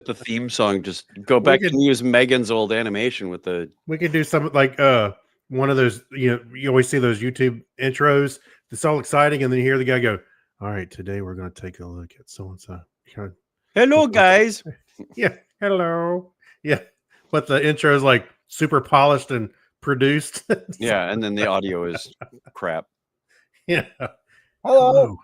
The theme song, just go We back could- and use Megan's old animation with the. We could do something like one of those. You always see those YouTube intros. It's all exciting, and then you hear the guy go, "All right, today we're going to take a look at so and so." Hello, guys. Yeah, hello. Yeah, but the intro is like super polished and produced. Yeah, and then the audio is crap. Yeah. Hello.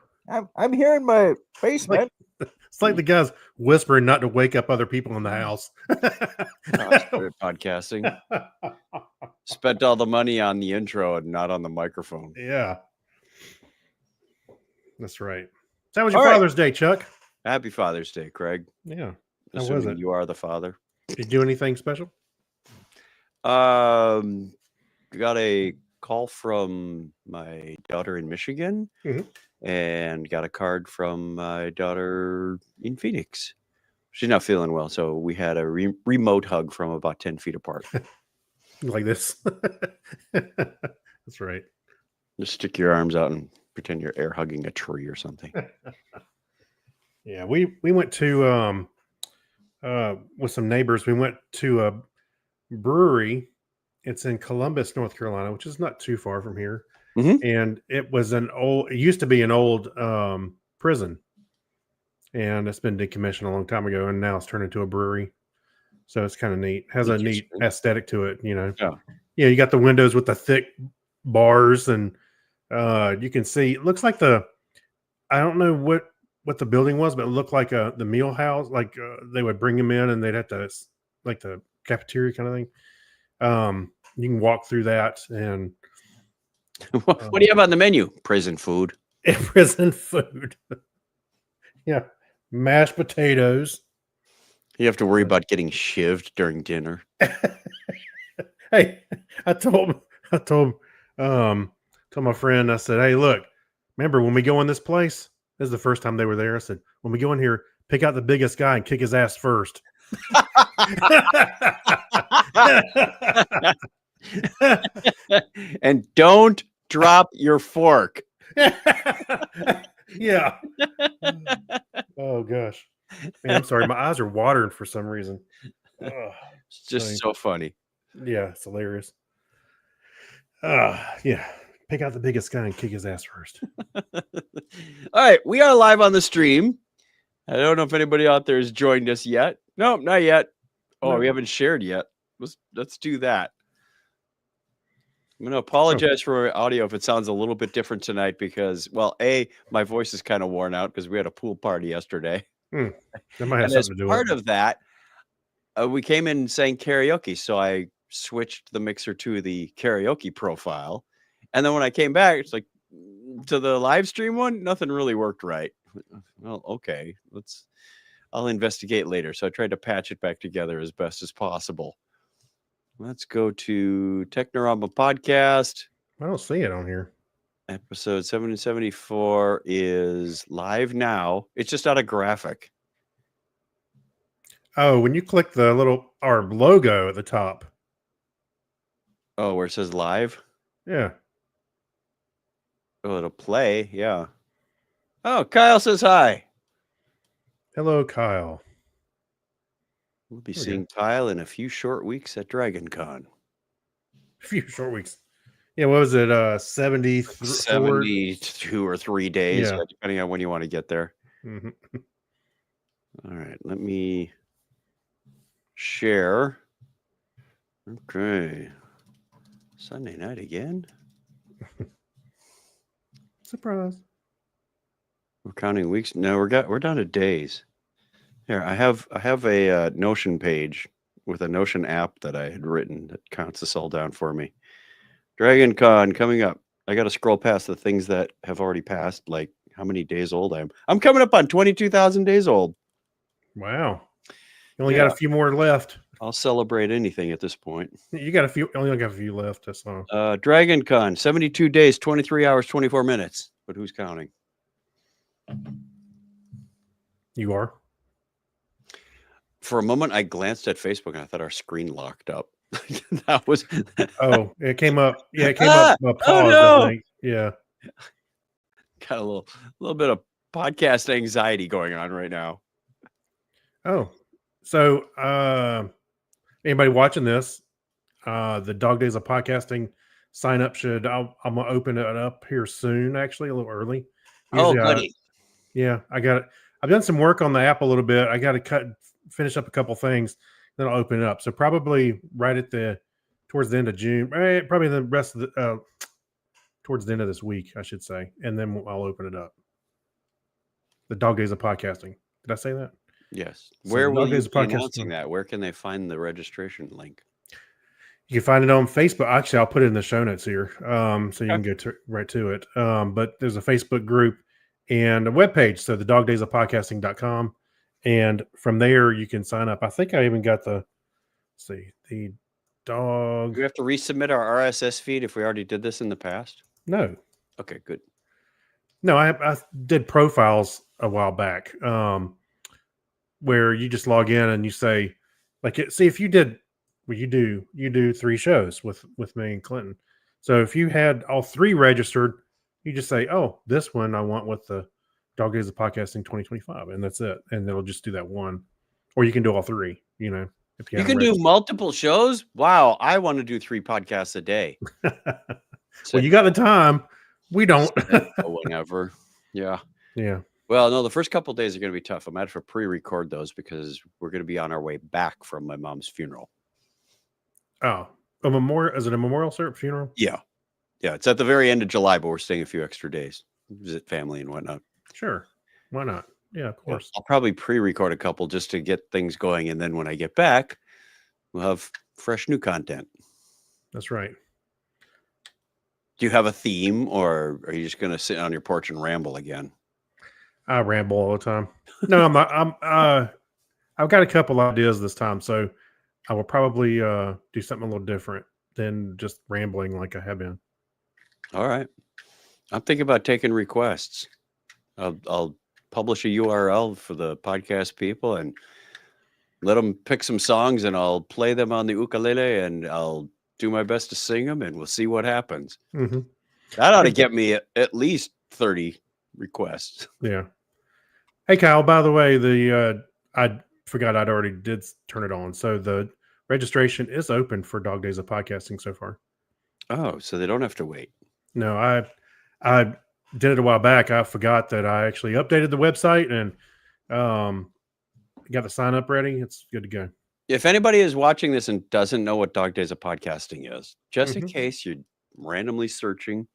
I'm here in my basement. It's like the guys whispering not to wake up other people in the house. Started podcasting. Spent all the money on the intro and not on the microphone. Yeah. That's right. So how was your All right. Father's Day, Chuck? Happy Father's Day, Craig. Yeah. How was Assuming it? you are the father. Did you do anything special? Got a call from my daughter in Michigan, and got a card from my daughter in Phoenix. She's not feeling well, so we had a remote hug from about 10 feet apart. Like this. That's right. Just stick your arms out and pretend you're air hugging a tree or something. Yeah, we went to with some neighbors. We went to a brewery. It's in Columbus, North Carolina, which is not too far from here. And it was it used to be an old prison, and it's been decommissioned a long time ago, and now it's turned into a brewery. So it's kind of neat. Has a neat aesthetic to it, Yeah. Yeah, you got the windows with the thick bars, and you can see. It looks like I don't know what the building was, but it looked like the meal house. Like they would bring them in, and they'd have to like the cafeteria kind of thing. You can walk through that, and what do you have on the menu? Prison food. Prison food. Yeah, mashed potatoes. You have to worry about getting shivved during dinner. Hey, I told my friend, I said, "Hey, look, remember when we go in this place? This is the first time they were there." I said, "When we go in here, pick out the biggest guy and kick his ass first." And don't drop your fork. Yeah. Oh gosh. Man, I'm sorry. My eyes are watering for some reason. It's just so funny. Yeah, it's hilarious. Yeah. Pick out the biggest guy and kick his ass first. All right, we are live on the stream. I don't know if anybody out there has joined us yet. No, not yet. Oh, we haven't shared yet. Let's do that. I'm going to apologize for our audio if it sounds a little bit different tonight because, well, my voice is kind of worn out because we had a pool party yesterday. That might have and something as to do part with it. of that, we came in and sang karaoke, so I switched the mixer to the karaoke profile. And then when I came back, it's like to the live stream one, nothing really worked right. Well, okay, I'll investigate later. So I tried to patch it back together as best as possible. Let's go to Technorama Podcast. I don't see it on here. Episode 774 is live now. It's just not a graphic. Oh, when you click our logo at the top. Oh, where it says live? Yeah. Oh, it'll play. Yeah. Oh, Kyle says hi. Hello, Kyle. We'll be seeing Kyle in a few short weeks at DragonCon. A few short weeks. Yeah, what was it? 72 or 3 days, Yeah. depending on when you want to get there. Mm-hmm. All right, let me share. Okay. Sunday night again. Surprise. We're counting weeks. No, we're down to days. Here, I have a Notion page with a Notion app that I had written that counts this all down for me. DragonCon coming up. I got to scroll past the things that have already passed, like how many days old I am. I'm coming up on 22,000 days old. Wow. You only got a few more left. I'll celebrate anything at this point. You got only got a few left. That's all. DragonCon, 72 days, 23 hours, 24 minutes. But who's counting? You are? For a moment, I glanced at Facebook and I thought our screen locked up. That was. Oh, it came up. Yeah, it came up. Pause, no! I think. Yeah. Got a little bit of podcast anxiety going on right now. Oh, So, anybody watching this, the Dog Days of Podcasting sign up I'm gonna open it up here soon. Actually, a little early. Oh, Usually, goody. yeah, I got it. I've done some work on the app a little bit. I got to finish up a couple things, then I'll open it up. So probably right at towards the end of June, right, probably the rest of the towards the end of this week, I should say, and then I'll open it up. The Dog Days of Podcasting. Did I say that? Yes. So Where the will Dog you Days of be Podcasting. announcing that? Where can they find the registration link? You can find it on Facebook. Actually, I'll put it in the show notes here, so you can go right to it. But there's a Facebook group and a webpage. So the dogdaysofpodcasting.com. And from there, you can sign up. I think I even got the dog. Do we have to resubmit our RSS feed if we already did this in the past? No. Okay, good. No, I did profiles a while back where you just log in and you say, see if you did, well, you do 3 shows with me and Clinton. So if you had all 3 registered, you just say, oh, this one I want with the Dog Days of Podcasting 2025, and that's it. And it'll just do that one, or you can do all 3. You know, if You can do multiple shows. Wow, I want to do 3 podcasts a day. Well, you got the time. We don't. Whenever. Yeah. Yeah. Well, no, the first couple of days are going to be tough. I'm going to have to pre-record those because we're going to be on our way back from my mom's funeral. Oh, a memorial? Is it a memorial service funeral? Yeah. Yeah. It's at the very end of July, but we're staying a few extra days. Visit family and whatnot. Sure. Why not? Yeah, of course. I'll probably pre-record a couple just to get things going. And then when I get back, we'll have fresh new content. That's right. Do you have a theme, or are you just going to sit on your porch and ramble again? I ramble all the time. No, I'm not. I've got a couple ideas this time, so I will probably do something a little different than just rambling like I have been. All right. I'm thinking about taking requests. I'll publish a URL for the podcast people and let them pick some songs, and I'll play them on the ukulele, and I'll do my best to sing them, and we'll see what happens. Mm-hmm. That ought to get me at least 30 requests. Yeah. Hey, Kyle, by the way, I forgot I'd already did turn it on. So the registration is open for Dog Days of Podcasting so far. Oh, so they don't have to wait. No, I did it a while back. I forgot that I actually updated the website and got the sign up ready. It's good to go. If anybody is watching this and doesn't know what Dog Days of Podcasting is, just in case you're randomly searching,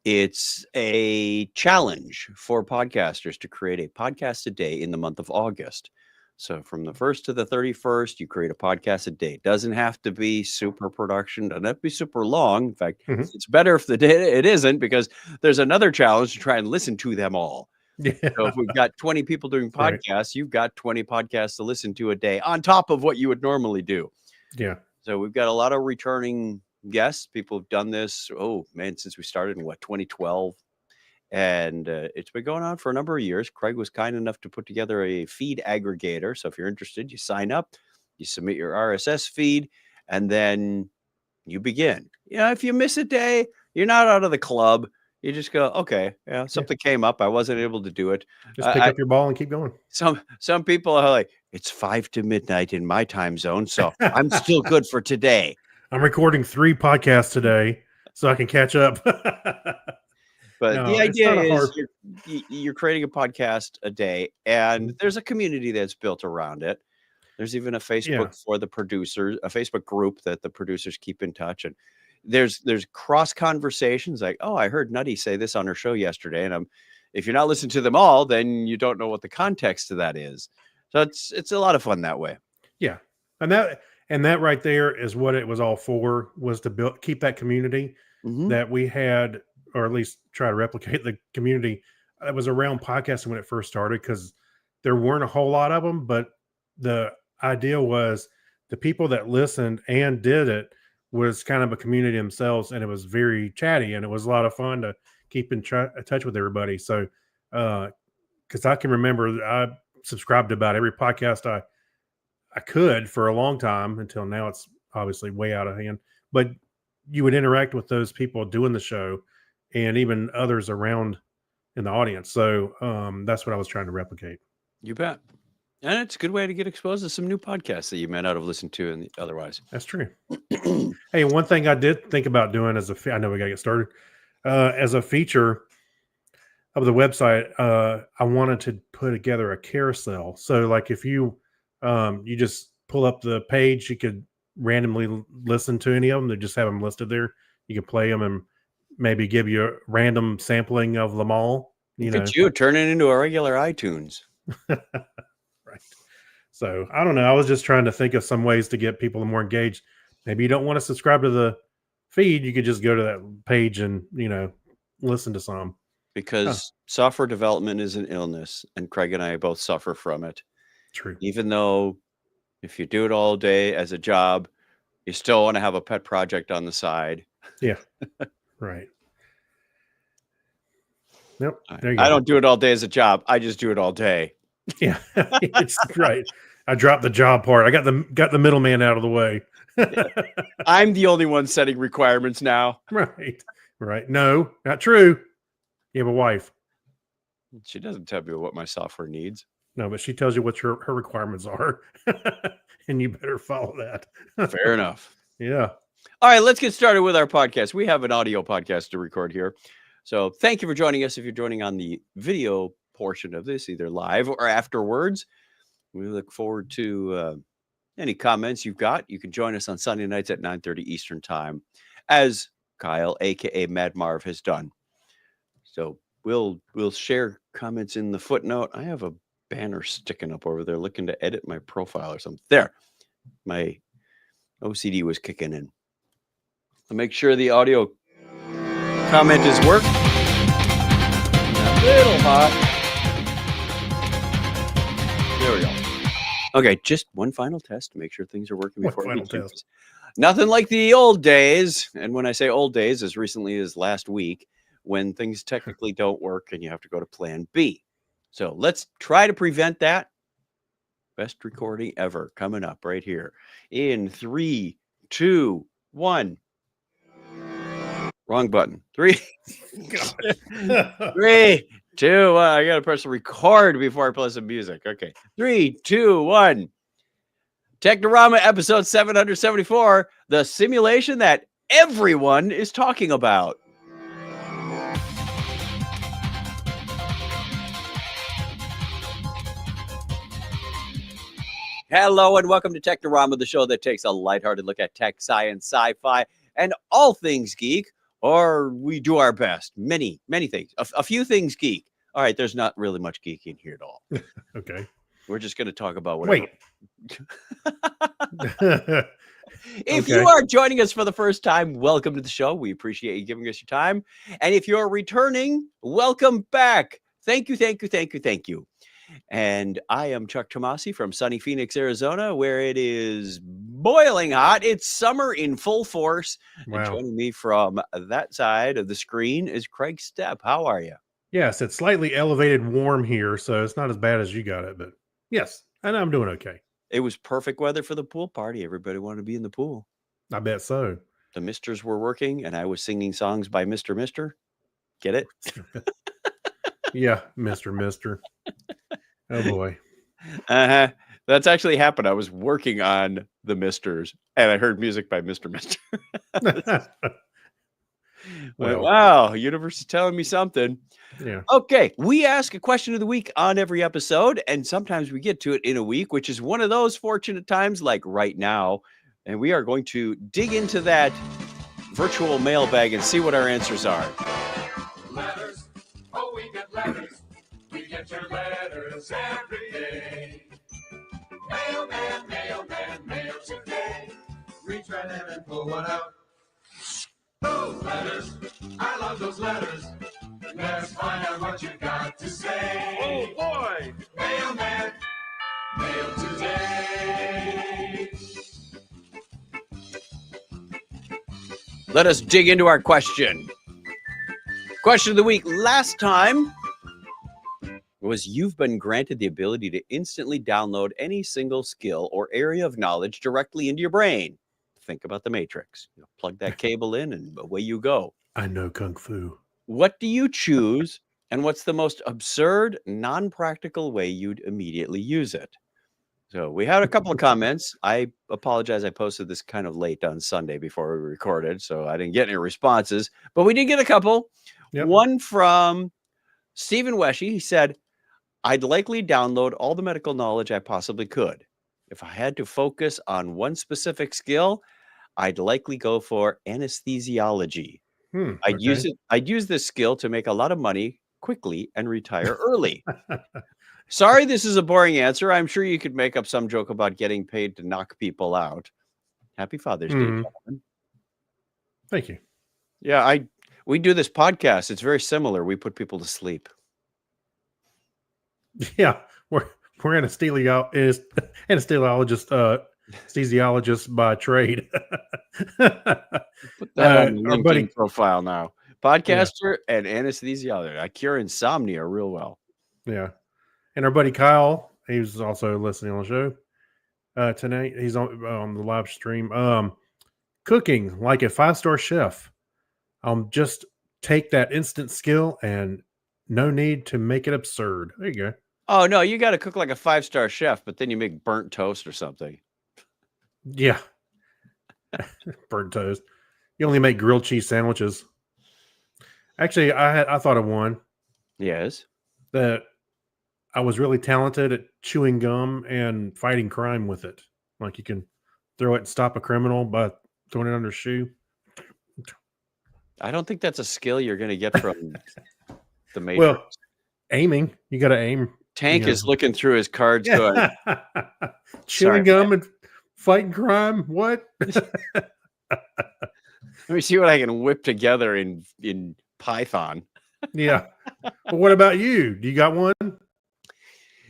it's a challenge for podcasters to create a podcast a day in the month of August. So from the 1st to the 31st, you create a podcast a day. It doesn't have to be super production. Doesn't have to be super long. In fact, it's better if it isn't, because there's another challenge to try and listen to them all. Yeah. So if we've got 20 people doing podcasts, you've got 20 podcasts to listen to a day on top of what you would normally do. Yeah. So we've got a lot of returning guests. People have done this, since we started in 2012. And it's been going on for a number of years. Craig was kind enough to put together a feed aggregator. So if you're interested, you sign up, you submit your RSS feed, and then you begin. If you miss a day, you're not out of the club. You just go, okay, something came up. I wasn't able to do it. Just pick up your ball and keep going. Some people are like, it's 5 to midnight in my time zone, so I'm still good for today. I'm recording 3 podcasts today so I can catch up. But the idea is you're creating a podcast a day, and there's a community that's built around it. There's even a Facebook for the producers, a Facebook group that the producers keep in touch. And there's cross conversations like, I heard Nutty say this on her show yesterday. And if you're not listening to them all, then you don't know what the context of that is. So it's a lot of fun that way. Yeah. And that right there is what it was all for, was to keep that community that we had, or at least try to replicate the community that was around podcasting when it first started, because there weren't a whole lot of them. But the idea was the people that listened and did it was kind of a community themselves, and it was very chatty, and it was a lot of fun to keep in touch with everybody. So, because I can remember I subscribed to about every podcast I could for a long time, until now it's obviously way out of hand. But you would interact with those people doing the show, and even others around in the audience. So that's what I was trying to replicate. You bet. And it's a good way to get exposed to some new podcasts that you may not have listened to otherwise. That's true. Hey, one thing I did think about doing I know we got to get started. As a feature of the website, I wanted to put together a carousel. So, like, if you you just pull up the page, you could randomly listen to any of them. They just have them listed there. You can play them and maybe give you a random sampling of them all. Look at you turning into a regular iTunes. Right. So I don't know. I was just trying to think of some ways to get people more engaged. Maybe you don't want to subscribe to the feed. You could just go to that page and, listen to some. Because software development is an illness, and Craig and I both suffer from it. True. Even though if you do it all day as a job, you still want to have a pet project on the side. Yeah. Right. Nope. I There you go. don't do it all day as a job. I just do it all day. Yeah. It's right. I dropped the job part. I got the middleman out of the way. I'm the only one setting requirements now. Right. Right. No, not true. You have a wife. She doesn't tell me what my software needs. No, but she tells you what her requirements are. And you better follow that. Fair enough. Yeah. All right, let's get started with our podcast. We have an audio podcast to record here. So thank you for joining us. If you're joining on the video portion of this, either live or afterwards, we look forward to any comments you've got. You can join us on Sunday nights at 9:30 Eastern time, as Kyle, aka Mad Marv, has done. So we'll share comments in the footnote. I have a banner sticking up over there looking to edit my profile or something. There, my OCD was kicking in. I'll make sure the audio comment is worked. A little hot. There we go. Okay, just one final test to make sure things are working before we do this. Nothing like the old days. And when I say old days, as recently as last week, when things technically don't work and you have to go to plan B. So let's try to prevent that. Best recording ever coming up right here in 3, 2, 1. Wrong button. 3, 3, 2, 1. I got to press record before I play some music. Okay. 3, 2, 1. Technorama episode 774, the simulation that everyone is talking about. Hello and welcome to Technorama, the show that takes a lighthearted look at tech, science, sci-fi, and all things geek, or we do our best. Many things. A few things geek. All right, there's not really much geeking here at all. Okay. We're just going to talk about whatever. Wait. If you are joining us for the first time, welcome to the show. We appreciate you giving us your time. And if you're returning, welcome back. Thank you. And I am Chuck Tomasi from sunny Phoenix, Arizona, where it is boiling hot. It's summer in full force. Wow. And joining me from that side of the screen is Craig Stepp. How are you? Yes, it's slightly elevated warm here, so it's not as bad as you got it, but yes, and I'm doing okay. It was perfect weather for the pool party. Everybody wanted to be in the pool. I bet so. The Misters were working, and I was singing songs by Mr. Mister. Get it? Yeah, Mr. Oh boy. Uh-huh. That's actually happened. I was working on the Misters, and I heard music by Mr. Mister. Well, wow, universe is telling me something. Yeah. Okay, we ask a question of the week on every episode, and sometimes we get to it in a week, which is one of those fortunate times like right now. And we are going to dig into that virtual mailbag and see what our answers are. Letters, oh, we get letters. We get your letters every day. Mailman, mail today. Reach right in and pull one out. Those letters, I love those letters. Let's find out what you got to say. Oh boy! Mailman, mail today. Let us dig into our question. Question of the week last time was, you've been granted the ability to instantly download any single skill or area of knowledge directly into your brain. Think about the Matrix. Plug that cable in and away you go. I know Kung Fu. What do you choose, and what's the most absurd, non-practical way you'd immediately use it? So we had a couple of comments. I apologize. I posted this kind of late on Sunday before we recorded, so I didn't get any responses, but we did get a couple. Yep. One from Stephen Weshy. He said, I'd likely download all the medical knowledge I possibly could. If I had to focus on one specific skill, I'd likely go for anesthesiology. I'd use this skill to make a lot of money quickly and retire early. Sorry, this is a boring answer. I'm sure you could make up some joke about getting paid to knock people out. Happy Father's Day, gentlemen. Thank you. Yeah, we do this podcast. It's very similar. We put people to sleep. Yeah, we're anesthesiologists, anesthesiologists by trade. Put that on the our LinkedIn buddy- profile now. Podcaster and anesthesiologist. I cure insomnia real well. Yeah, and our buddy Kyle, he's also listening on the show tonight. He's on the live stream. Cooking like a 5-star chef. Just take that instant skill and no need to make it absurd. There you go. Oh, no, you got to cook like a 5-star chef, but then you make burnt toast or something. Yeah. Burnt toast. You only make grilled cheese sandwiches. Actually, I thought of one Yes. that I was really talented at chewing gum and fighting crime with it. Like you can throw it and stop a criminal by throwing it under a shoe. I don't think that's a skill you're going to get from the Matrix. Well, aiming. You got to aim. Tank yeah. is looking through his cards going, Chewing gum and fighting crime. What? let me see what I can whip together in Python. Yeah. Well, what about you? Do you got one?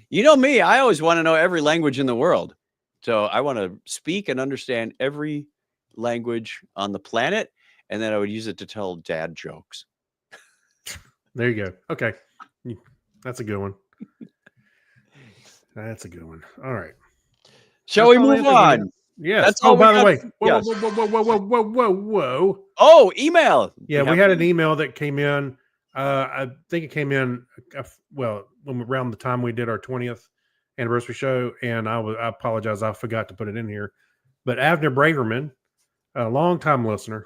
You know me, I always want to know every language in the world. So I want to speak and understand every language on the planet, and then I would use it to tell dad jokes. There you go. Okay. That's a good one. That's a good one. All right. Shall we That's all I move have to on? do. Yes. That's all Oh, we by the got. way. Whoa, Yes. whoa. Oh, email. Yeah, we had an email that came in. I think it came in, around the time we did our 20th anniversary show, and I apologize, I forgot to put it in here. But Avner Braverman, a longtime listener,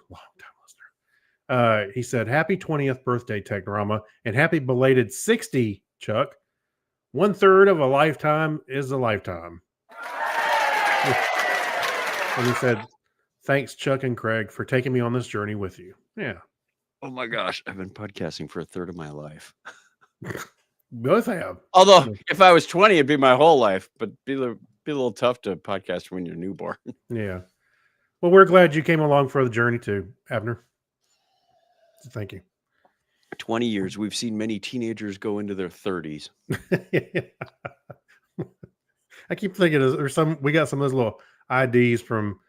he said, "Happy 20th birthday, Technorama, and happy belated 60, Chuck. 1/3 of a lifetime is a lifetime." And he said, "Thanks, Chuck and Craig, for taking me on this journey with you." Yeah. Oh my gosh, I've been podcasting for 1/3 of my life. Both have. Although, if I was 20, it'd be my whole life, but be a little tough to podcast when you're newborn. Yeah. Well, we're glad you came along for the journey too, Abner. So thank you. 20 years, we've seen many teenagers go into their 30s. I keep thinking we got some of those little IDs from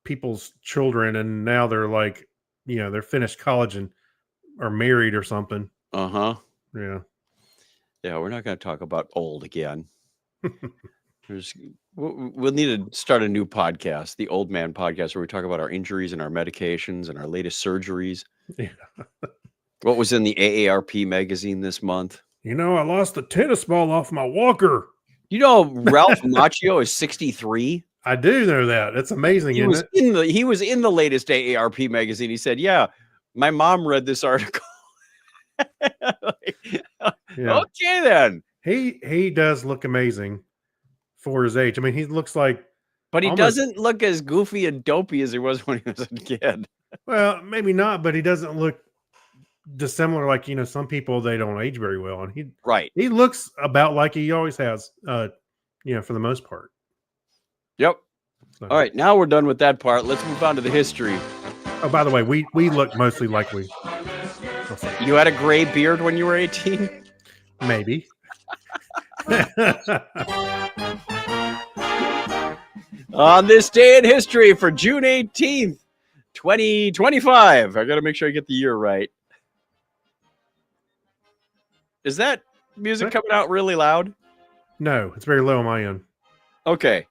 people's children, and now they're like, they're finished college and are married or something. Uh-huh. Yeah. Yeah, we're not going to talk about old again. We'll need to start a new podcast, the Old Man Podcast, where we talk about our injuries and our medications and our latest surgeries. Yeah. What was in the AARP magazine this month? I lost a tennis ball off my walker. Ralph Macchio is 63. I do know that. That's amazing, He was isn't it? he was in the latest AARP magazine. He said, "Yeah, my mom read this article." Yeah. Okay, then. He does look amazing for his age. I mean, he looks like, But he almost- doesn't look as goofy and dopey as he was when he was a kid. well, maybe not, but he doesn't look dissimilar. Like, some people, they don't age very well. And Right. he looks about like he always has, for the most part. Yep. So. All right, now we're done with that part. Let's move on to the history. Oh, by the way, we look mostly like we. You had a gray beard when you were 18? Maybe. On this day in history for June 18th, 2025. I got to make sure I get the year right. Is that music coming out really loud? No, it's very low on my end. Okay.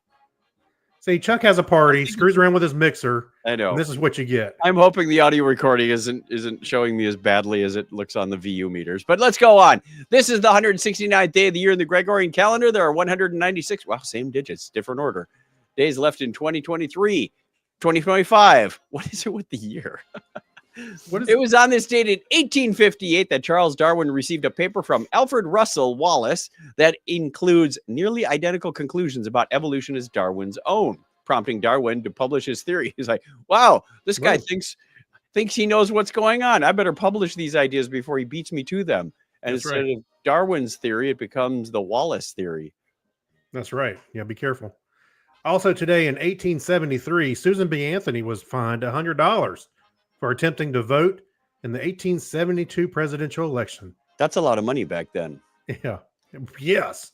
See, Chuck has a party, screws around with his mixer, I know. and this is what you get. I'm hoping the audio recording isn't showing me as badly as it looks on the VU meters. But let's go on. This is the 169th day of the year in the Gregorian calendar. There are 196. Wow, same digits, different order. Days left in 2023, 2025. What is it with the year? It was on this date in 1858 that Charles Darwin received a paper from Alfred Russel Wallace that includes nearly identical conclusions about evolution as Darwin's own, prompting Darwin to publish his theory. He's like, wow, this guy thinks he knows what's going on. I better publish these ideas before he beats me to them. And That's instead right. of Darwin's theory, it becomes the Wallace theory. That's right. Yeah, be careful. Also today in 1873, Susan B. Anthony was fined $100 for attempting to vote in the 1872 presidential election. That's a lot of money back then. Yeah. Yes.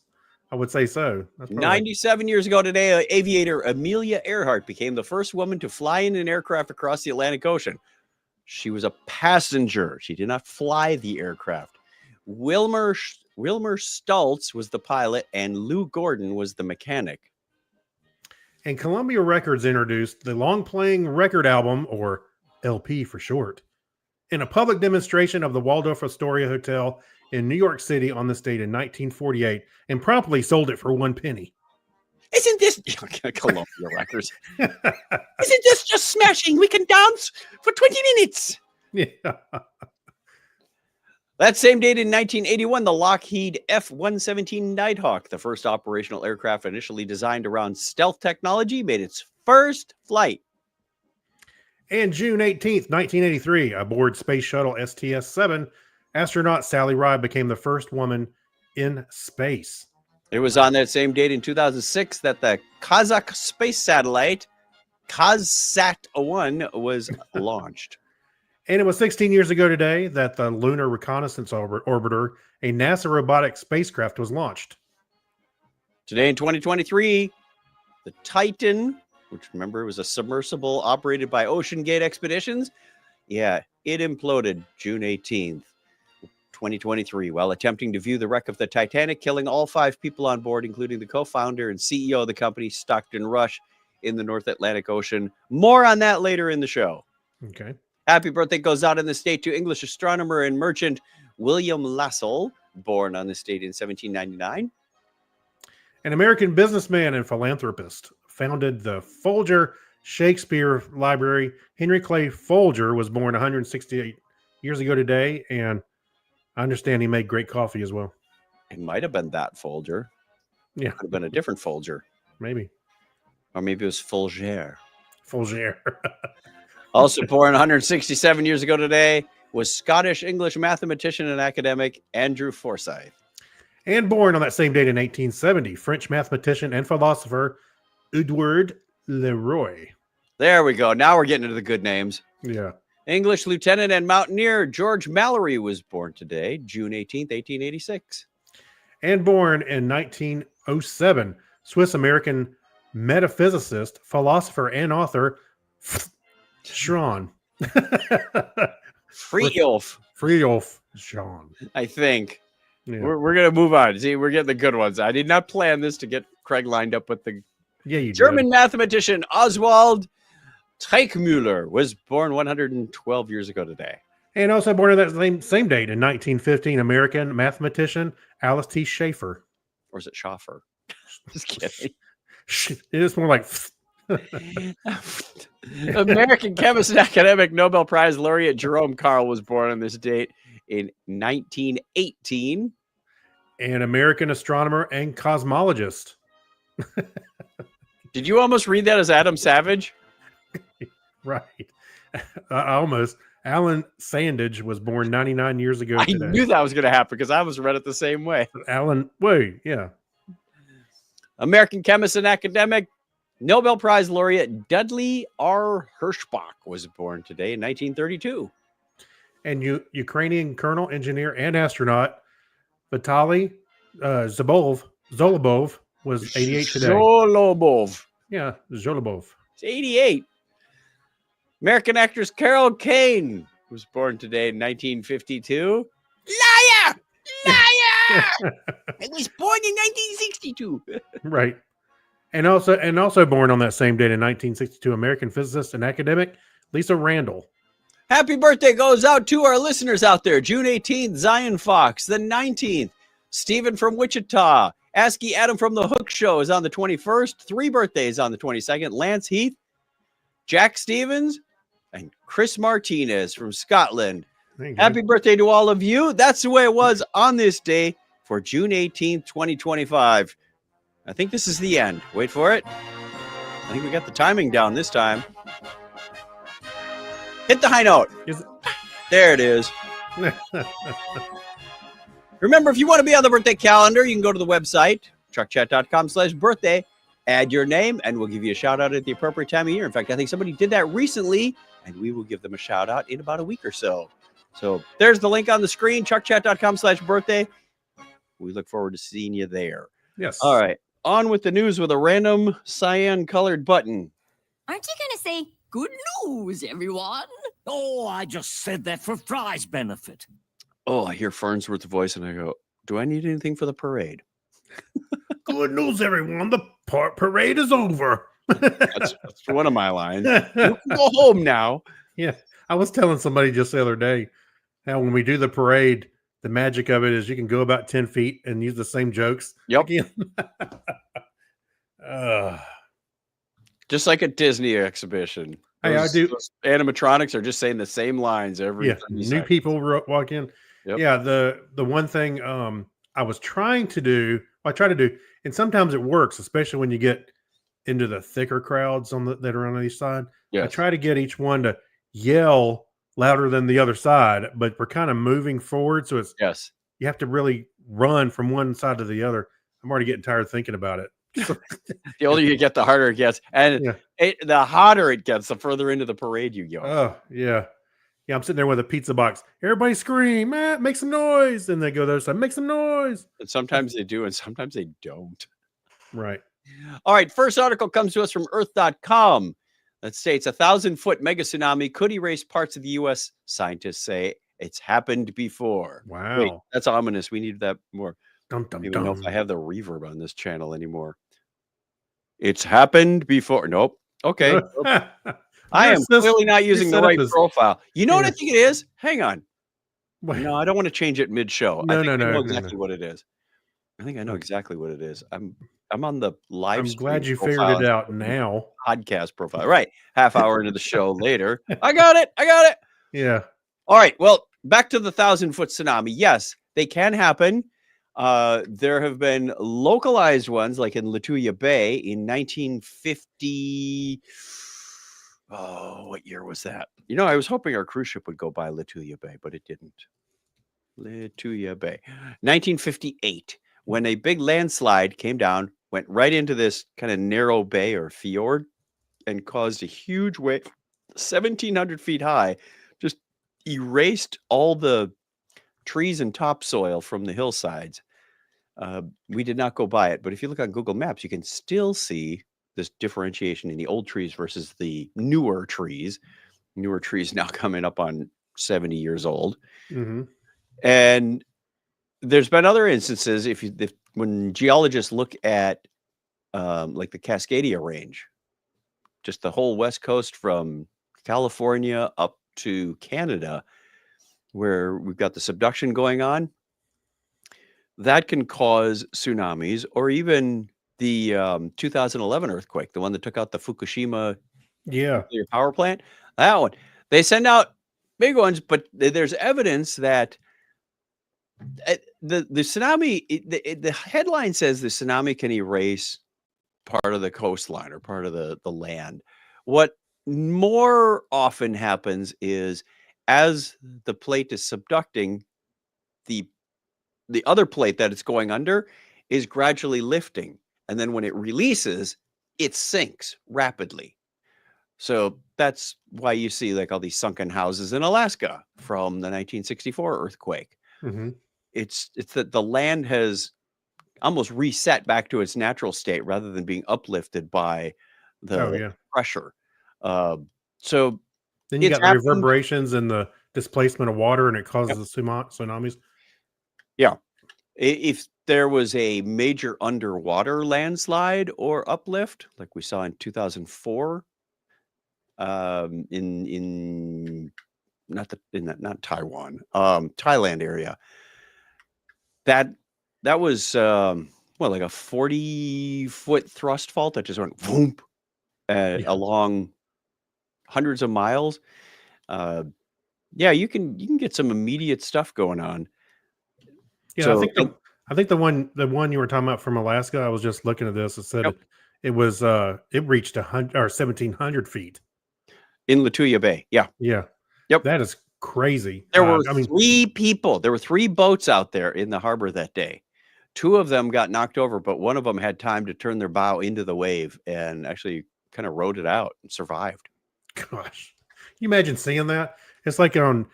I would say so. That's probably 97 years ago today, aviator Amelia Earhart became the first woman to fly in an aircraft across the Atlantic Ocean. She was a passenger. She did not fly the aircraft. Wilmer Stultz was the pilot, and Lou Gordon was the mechanic. And Columbia Records introduced the long-playing record album, or LP for short, in a public demonstration of the Waldorf Astoria Hotel in New York City on this date in 1948, and promptly sold it for 1 penny. Isn't this Columbia Records? Isn't this just smashing? We can dance for 20 minutes. Yeah. That same date in 1981, the Lockheed F-117 Nighthawk, the first operational aircraft initially designed around stealth technology, made its first flight. And June 18th, 1983, aboard Space Shuttle STS-7, astronaut Sally Ride became the first woman in space. It was on that same date in 2006 that the Kazakh space satellite KazSat-1 was launched. And it was 16 years ago today that the Lunar Reconnaissance Orbiter, a NASA robotic spacecraft, was launched. Today in 2023, the Titan, which remember was a submersible operated by Ocean Gate Expeditions, it imploded June 18th, 2023, while attempting to view the wreck of the Titanic, killing all 5 people on board, including the co-founder and CEO of the company, Stockton Rush, in the North Atlantic Ocean. More on that later in the show. Okay. Happy birthday goes out in the state to English astronomer and merchant William Lassell, born on this date in 1799. An American businessman and philanthropist, founded the Folger Shakespeare Library. Henry Clay Folger was born 168 years ago today, and I understand he made great coffee as well. It might have been that Folger. Yeah. Could have been a different Folger. Maybe. Or maybe it was Folger. Folger. Also born 167 years ago today was Scottish English mathematician and academic Andrew Forsyth. And born on that same date in 1870, French mathematician and philosopher Edouard Leroy. There we go. Now we're getting into the good names. Yeah. English lieutenant and mountaineer George Mallory was born today, June 18th, 1886. And born in 1907, Swiss-American metaphysicist, philosopher, and author Schwann. Friedolf, Friedolf Schwann. I think. Yeah. We're going to move on. See, we're getting the good ones. I did not plan this to get Craig lined up with the Yeah, you German did. mathematician Oswald Teichmüller was born 112 years ago today. And also born on that same date in 1915, American mathematician Alice T. Schaefer. Or is it Schaffer? Just kidding. It is more like American chemist and academic Nobel Prize laureate Jerome Carl was born on this date in 1918. an American astronomer and cosmologist. Did you almost read that as Adam Savage? Right. Almost. Alan Sandage was born 99 years ago I today. knew that was going to happen because I almost read it the same way. Alan, wait, yeah. American chemist and academic Nobel Prize laureate Dudley R. Hirschbach was born today in 1932. And Ukrainian colonel, engineer, and astronaut Vitaly Zolobov was 88 today. Zolobov. Yeah, Zolobov. It's 88. American actress Carol Kane was born today in 1952. Liar! Liar! I was born in 1962. Right. And also born on that same date in 1962, American physicist and academic Lisa Randall. Happy birthday goes out to our listeners out there. June 18th, Zion Fox. The 19th, Stephen from Wichita. ASCII Adam from The Hook Show is on the 21st. 3 birthdays on the 22nd. Lance Heath, Jack Stevens, and Chris Martinez from Scotland. Happy birthday to all of you. That's the way it was on this day for June 18th, 2025. I think this is the end. Wait for it. I think we got the timing down this time. Hit the high note. There it is. Remember, if you want to be on the birthday calendar, you can go to the website, truckchat.com/birthday, add your name, and we'll give you a shout out at the appropriate time of year. In fact, I think somebody did that recently, and we will give them a shout out in about a week or so. So there's the link on the screen, truckchat.com/birthday. We look forward to seeing you there. Yes. All right. On with the news with a random cyan colored button. Aren't you going to say good news, everyone? Oh, I just said that for Fry's benefit. Oh, I hear Farnsworth's voice and I go, do I need anything for the parade? Good news, everyone. The parade is over. That's one of my lines. You can go home now. Yeah. I was telling somebody just the other day how when we do the parade, the magic of it is you can go about 10 feet and use the same jokes. Yep. Again. Just like a Disney exhibition. Hey, I do. Those animatronics are just saying the same lines every Yeah, 30 new seconds. people walk in. Yep. Yeah, the one thing I was trying to do, I try to do, and sometimes it works, especially when you get into the thicker crowds that are on each side. I Yes. try to get each one to yell louder than the other side, but we're kind of moving forward, so it's Yes. you have to really run from one side to the other. I'm already getting tired of thinking about it. The older you get, the harder it gets. And Yeah. the hotter it gets, the further into the parade you go. Oh, yeah. Yeah, I'm sitting there with a pizza box. Everybody scream, make some noise. And they go the other side, make some noise. And sometimes they do, and sometimes they don't. Right. All right. First article comes to us from earth.com that states 1,000-foot mega tsunami could erase parts of the U.S. Scientists say it's happened before. Wow. Wait, that's ominous. We need that more. Dum, I dum, don't even know if dum. I have the reverb on this channel anymore. It's happened before. Nope. Okay. I am clearly not using the right profile. You know what I think it is? Hang on. No, I don't want to change it mid-show. I know exactly what it is. I think I know exactly what it is. I'm on the live I'm stream glad you profile figured it out now. Podcast profile. Right. Half hour into the show later. I got it. Yeah. All right. Well, back to the 1,000-foot tsunami. Yes, they can happen. There have been localized ones like in Lituya Bay in 1950. Oh, what year was that? You know, I was hoping our cruise ship would go by Lituya Bay, but it didn't. Lituya Bay. 1958, when a big landslide came down, went right into this kind of narrow bay or fjord and caused a huge wave, 1,700 feet high, just erased all the trees and topsoil from the hillsides. We did not go by it, but if you look on Google Maps, you can still see this differentiation in the old trees versus the newer trees. Newer trees now coming up on 70 years old. Mm-hmm. And there's been other instances when geologists look at like the Cascadia Range, just the whole West Coast from California up to Canada, where we've got the subduction going on, that can cause tsunamis, or even the 2011 earthquake, the one that took out the Fukushima nuclear power plant. That one, they send out big ones, but there's evidence that the tsunami, the headline says the tsunami can erase part of the coastline or part of the land. What more often happens is as the plate is subducting, the other plate that it's going under is gradually lifting. And then when it releases, it sinks rapidly. So that's why you see like all these sunken houses in Alaska from the 1964 earthquake. Mm-hmm. It's that the land has almost reset back to its natural state rather than being uplifted by the pressure. So then you got the reverberations and the displacement of water, and it causes the tsunamis. Yeah. If there was a major underwater landslide or uplift, like we saw in 2004, in not Taiwan, Thailand area. That was like a 40-foot thrust fault that just went boom Yeah. along hundreds of miles. Yeah, you can get some immediate stuff going on. Yeah, So I think the one you were talking about from Alaska, I was just looking at this. It said Yep. it was it reached 100 or 1,700 feet. in Latuya Bay, yeah. Yeah. Yep. That is crazy. There were I mean, 3 people. There were 3 boats out there in the harbor that day. 2 of them got knocked over, but one of them had time to turn their bow into the wave and actually kind of rode it out and survived. gosh, can you imagine seeing that? It's like on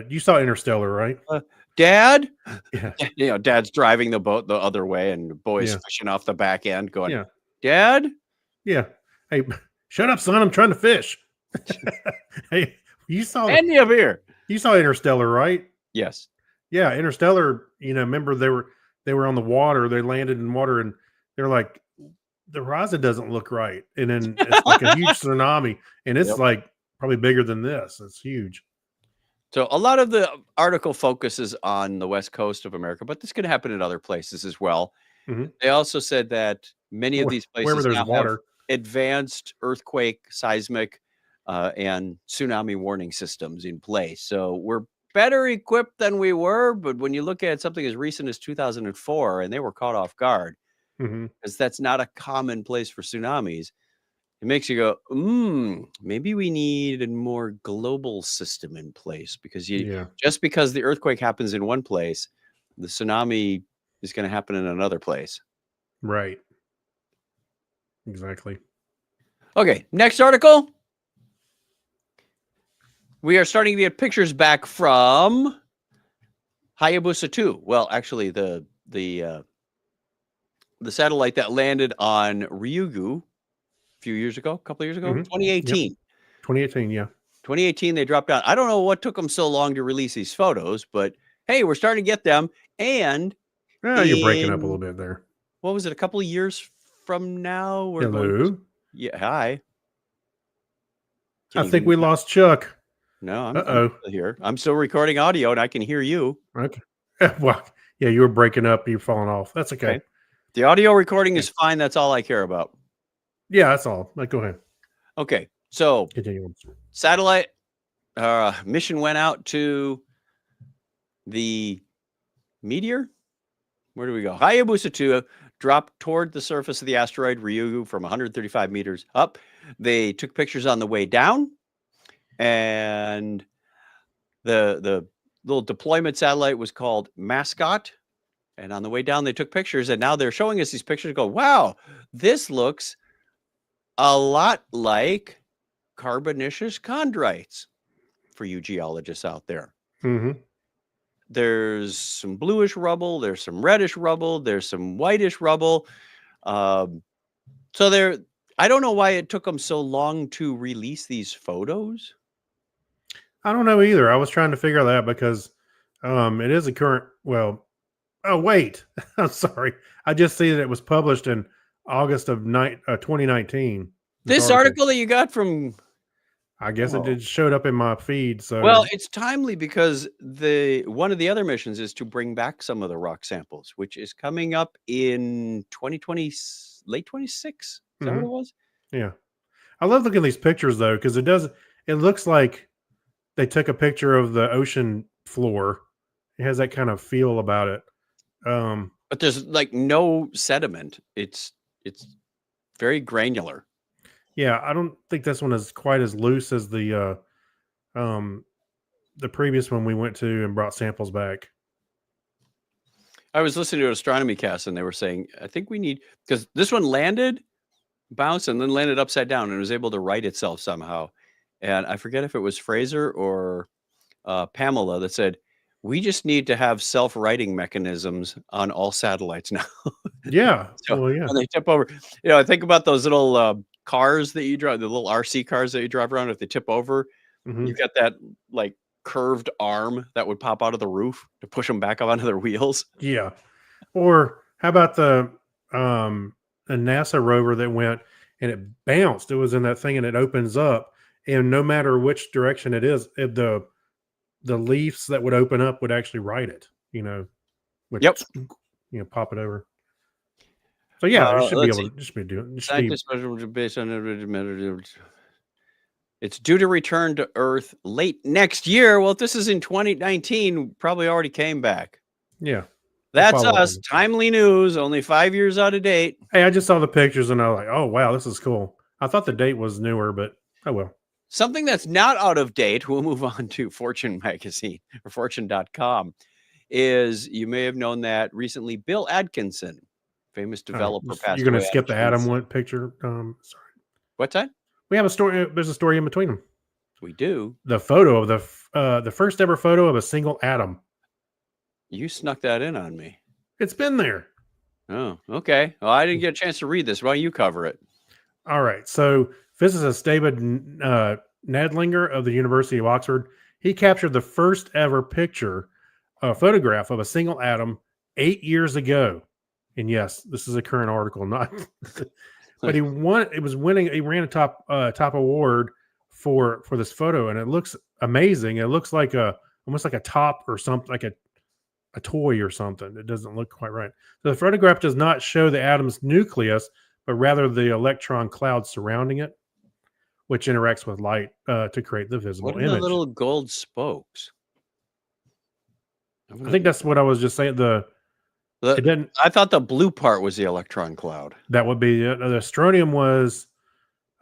you saw Interstellar, right? Dad, Yeah. Dad's driving the boat the other way, and the boy's Yeah. fishing off the back end, going, Yeah. Dad, Yeah. Hey, shut up, son. I'm trying to fish. Hey, you saw hand me a beer. Interstellar, right? Yes. Yeah, Interstellar, remember they were on the water, they landed in water and they're like, the horizon doesn't look right. And then it's like a huge tsunami. And it's Yep. like probably bigger than this. It's huge. So a lot of the article focuses on the west coast of America, but this could happen in other places as well. Mhm. They also said that many of these Wherever places there's now have water. advanced earthquake, seismic, and tsunami warning systems in place. So we're better equipped than we were. But when you look at something as recent as 2004, and they were caught off guard, Mhm. because that's not a common place for tsunamis, it makes you go, maybe we need a more global system in place, because Yeah. just because the earthquake happens in one place, the tsunami is going to happen in another place. Right. Exactly. Okay, next article. We are starting to get pictures back from Hayabusa 2. Well, actually, the satellite that landed on Ryugu a couple years ago, Mhm. 2018. 2018, yeah. 2018, they dropped down. I don't know what took them so long to release these photos, but hey, we're starting to get them. And Oh, you're breaking up a in- little bit there. what was it? A couple of years from now, we're going. Hello. Yeah, hi. I Can you think hear we me? lost Chuck. No, I'm Uh-oh. still here. I'm still recording audio, and I can hear you. Okay. Well, yeah, you were breaking up. You're falling off. That's okay. Okay. The audio recording is fine. That's all I care about. Yeah, that's all. Go ahead. Okay, so Continue on. satellite mission went out to the meteor. Where do we go? Hayabusa 2 dropped toward the surface of the asteroid Ryugu from 135 meters up. They took pictures on the way down, and the little deployment satellite was called Mascot. And on the way down, they took pictures, and now they're showing us these pictures and go, wow, this looks a lot like carbonaceous chondrites for you geologists out there. Mm-hmm. There's some bluish rubble, there's some reddish rubble, there's some whitish rubble. So I don't know why it took them so long to release these photos. I don't know either. I was trying to figure that because it is a current. Well, oh wait, I'm sorry. I just see that it was published in August of 2019. This article that you got from, I guess it just showed up in my feed. So well, it's timely because one of the other missions is to bring back some of the rock samples, which is coming up in 2020, late 26. Is that what it was? yeah, I love looking at these pictures though because it looks like they took a picture of the ocean floor. It has that kind of feel about it. But there's like no sediment. It's very granular. Yeah, I don't think this one is quite as loose as the previous one we went to and brought samples back. I was listening to an astronomy cast and they were saying, I think we need, because this one landed, bounced, and then landed upside down and was able to right itself somehow. And I forget if it was Fraser or Pamela that said, we just need to have self-righting mechanisms on all satellites now. Yeah. So well, yeah. when they tip over, I think about those little cars that you drive, the little RC cars that you drive around. If they tip over, Mhm. you've got that like curved arm that would pop out of the roof to push them back up onto their wheels. Yeah. Or how about a NASA rover that went and it bounced? It was in that thing and it opens up, and no matter which direction it is, the leaves that would open up would actually write it. Would, Yep. pop it over. So yeah, it should be let's able see. to. It should be doing. It should be, Scientists measure based on it's due to return to Earth late next year. Well, if this is in 2019, probably already came back. yeah. That's follow up us. on it. Timely news. Only 5 years out of date. Hey, I just saw the pictures and I was like, oh wow, this is cool. I thought the date was newer, but oh well. Something that's not out of date, we'll move on to Fortune magazine or fortune.com, is you may have known that recently Bill Atkinson, famous developer, passed You're going away to at skip the age- Adam one picture. Sorry. What time? We have a story. There's a story in between them. We do. The photo of the first ever photo of a single atom. You snuck that in on me. It's been there. Oh, okay. Well, I didn't get a chance to read this. Why don't you cover it? All right. So physicist David Nadlinger of the University of Oxford, he captured the first ever photograph of a single atom 8 years ago. And yes, this is a current article, not. But he won. It was winning. He ran a top award for this photo, and it looks amazing. It looks like almost like a top or something, like a toy or something. It doesn't look quite right. So the photograph does not show the atom's nucleus, but rather the electron cloud surrounding it, which interacts with light to create the visible What are the image. little gold spokes? I think that's what I was just saying. It didn't. I thought the blue part was the electron cloud. That would be it. The strontium was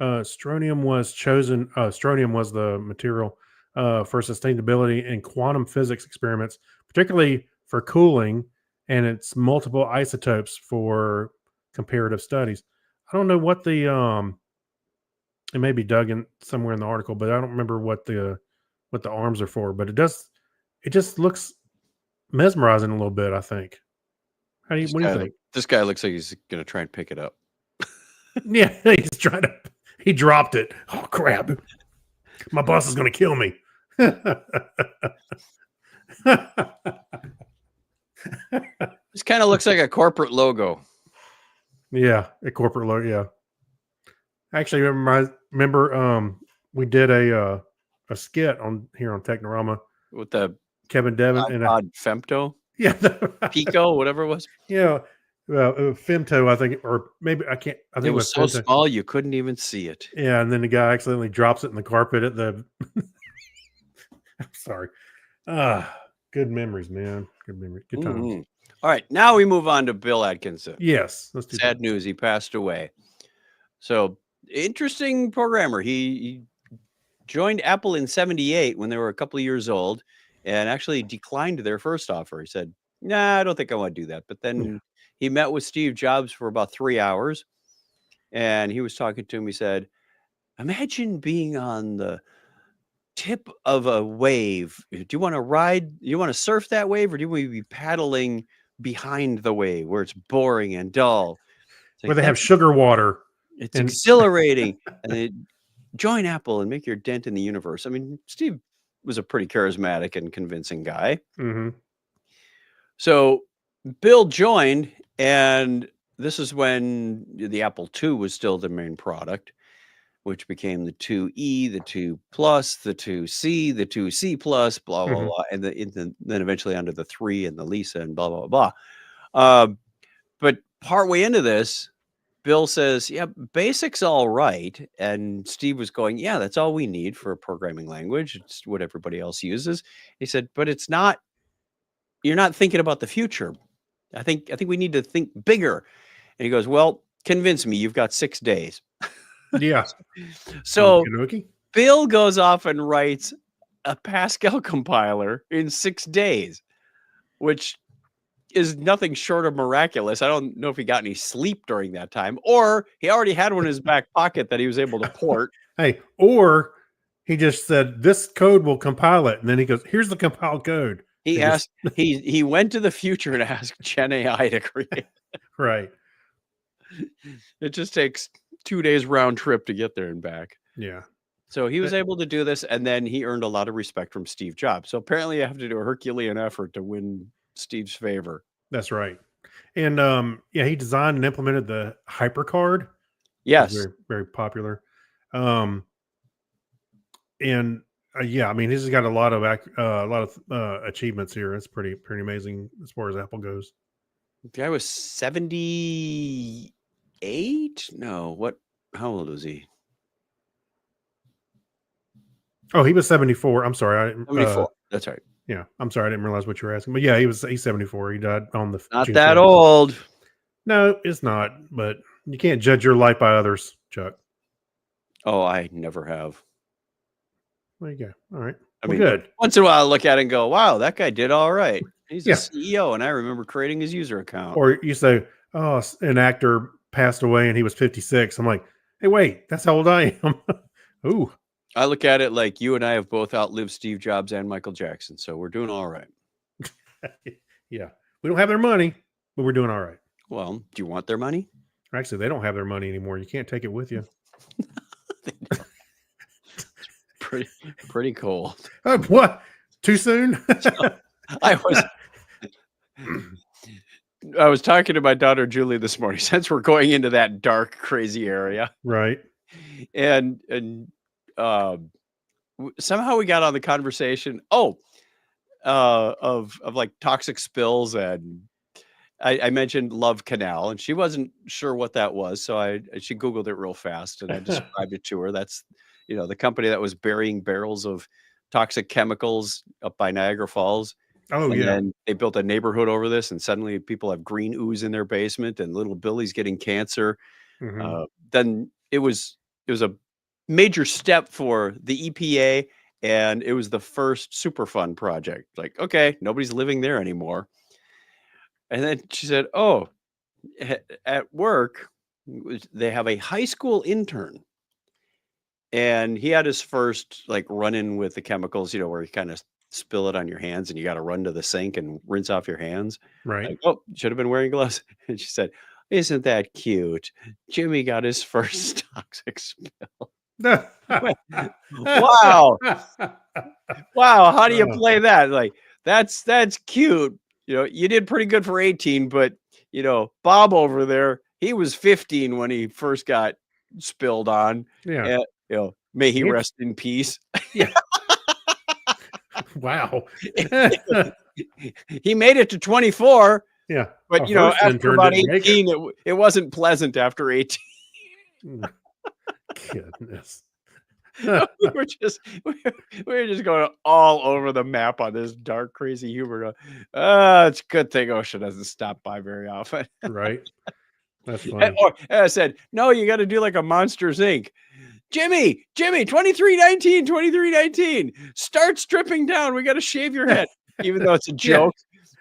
chosen. Strontium was the material for sustainability in quantum physics experiments, particularly for cooling, and its multiple isotopes for comparative studies. I don't know what it may be dug in somewhere in the article, but I don't remember what the arms are for. But it just looks mesmerizing a little bit, I think. What do you think? This guy looks like he's going to try and pick it up. Yeah, he dropped it. Oh, crap. My boss is going to kill me. This kind of looks like a corporate logo. Yeah, a corporate logo. Yeah. Actually, remember we did a skit on Technorama With the Kevin Devin and iPod Femto, yeah, Pico, whatever it was. yeah, Femto, I think, or maybe I can't. I think It was so Femto. small you couldn't even see it. Yeah, and then the guy accidentally drops it in the carpet at the. I'm sorry. Good memories, man. Good memories. Good times. Mhm. All right, now we move on to Bill Atkinson. Yes, let's do that. Sad news, he passed away. So interesting programmer. He joined Apple in '78 when they were a couple of years old, and actually declined their first offer. He said, "Nah, I don't think I want to do that." But then he met with Steve Jobs for about 3 hours, and he was talking to him. He said, "Imagine being on the tip of a wave. Do you want to ride? You want to surf that wave, or do you want to be paddling behind the wave where it's boring and dull?" It's Where like, they have "That's- sugar water. it's and- exhilarating." And then join Apple and make your dent in the universe. I mean, Steve was a pretty charismatic and convincing guy. Mm-hmm. So Bill joined, and this is when the Apple II was still the main product, which became the 2E, the 2 Plus, the 2C, the 2C Plus, blah, blah, Mhm. blah, and then eventually onto the 3 and the Lisa and blah, blah, blah. But partway into this, Bill says, "Yeah, Basic's all right." And Steve was going, "Yeah, that's all we need for a programming language. It's what everybody else uses." He said, "But it's not, you're not thinking about the future. I think we need to think bigger." And he goes, "Well, convince me. You've got 6 days." Yeah. So Okey-dokey. Bill goes off and writes a Pascal compiler in 6 days, which is nothing short of miraculous. I don't know if he got any sleep during that time, or he already had one in his back pocket that he was able to port. Hey, or he just said this code will compile it, and then he goes, "Here's the compiled code." He They just- asked, he went to the future and asked Gen AI to create. Right. It just takes 2 days round trip to get there and back. Yeah. So he was able to do this, and then he earned a lot of respect from Steve Jobs. So apparently you have to do a Herculean effort to win Steve's favor. That's right. And yeah, he designed and implemented the HyperCard. Yes. Very, very popular. And yeah, I mean, he's got a lot of achievements here. It's pretty amazing as far as Apple goes. The guy was 78? No, what? How old was he? Oh, he was 74. I'm sorry. I didn't, 74. That's right. yeah, I'm sorry. I didn't realize what you were asking. But yeah, he's 74. He died on the Not June that 7th. old. No, it's not. But you can't judge your life by others, Chuck. Oh, I never have. There you go. All right. I Well, mean, good. once in a while, I look at it and go, wow, that guy did all right. He's Yeah. a CEO, and I remember creating his user account. Or you say, oh, an actor passed away and he was 56. I'm like, hey, wait, that's how old I am. Ooh. I look at it like you and I have both outlived Steve Jobs and Michael Jackson, so we're doing all right. Yeah. We don't have their money, but we're doing all right. Well, do you want their money? Actually, they don't have their money anymore. You can't take it with you. Pretty cold. Oh, what? Too soon? I was talking to my daughter Julie this morning, since we're going into that dark, crazy area, Right. and somehow we got on the conversation. Of like toxic spills, and I mentioned Love Canal, and she wasn't sure what that was, so she Googled it real fast, and I described it to her. That's the company that was burying barrels of toxic chemicals up by Niagara Falls. Oh, And yeah. then they built a neighborhood over this, and suddenly people have green ooze in their basement, and little Billy's getting cancer. Mhm. Then it was a major step for the EPA, and it was the first Superfund project. Like, okay, nobody's living there anymore. And then she said, "Oh, at work, they have a high school intern, and he had his first like run-in with the chemicals, where you kind of spill it on your hands and you got to run to the sink and rinse off your hands. Right. Like, oh, should have been wearing gloves." And she said, "Isn't that cute? Jimmy got his first toxic spill." Wow. Wow, how do you Oh. play that? Like, that's cute. You did pretty good for 18, but Bob over there, he was 15 when he first got spilled on. Yeah. And, may he It's- rest in peace. Wow. He made it to 24, Yeah. but A first after intern about didn't make it. 18, it wasn't pleasant after 18. Goodness. we were just going all over the map on this dark, crazy humor. It's a good thing OSHA doesn't stop by very often. Right. That's funny. And I said, no, you got to do like a Monsters Inc. Jimmy, 2319, start stripping down. We got to shave your head, even though it's a joke.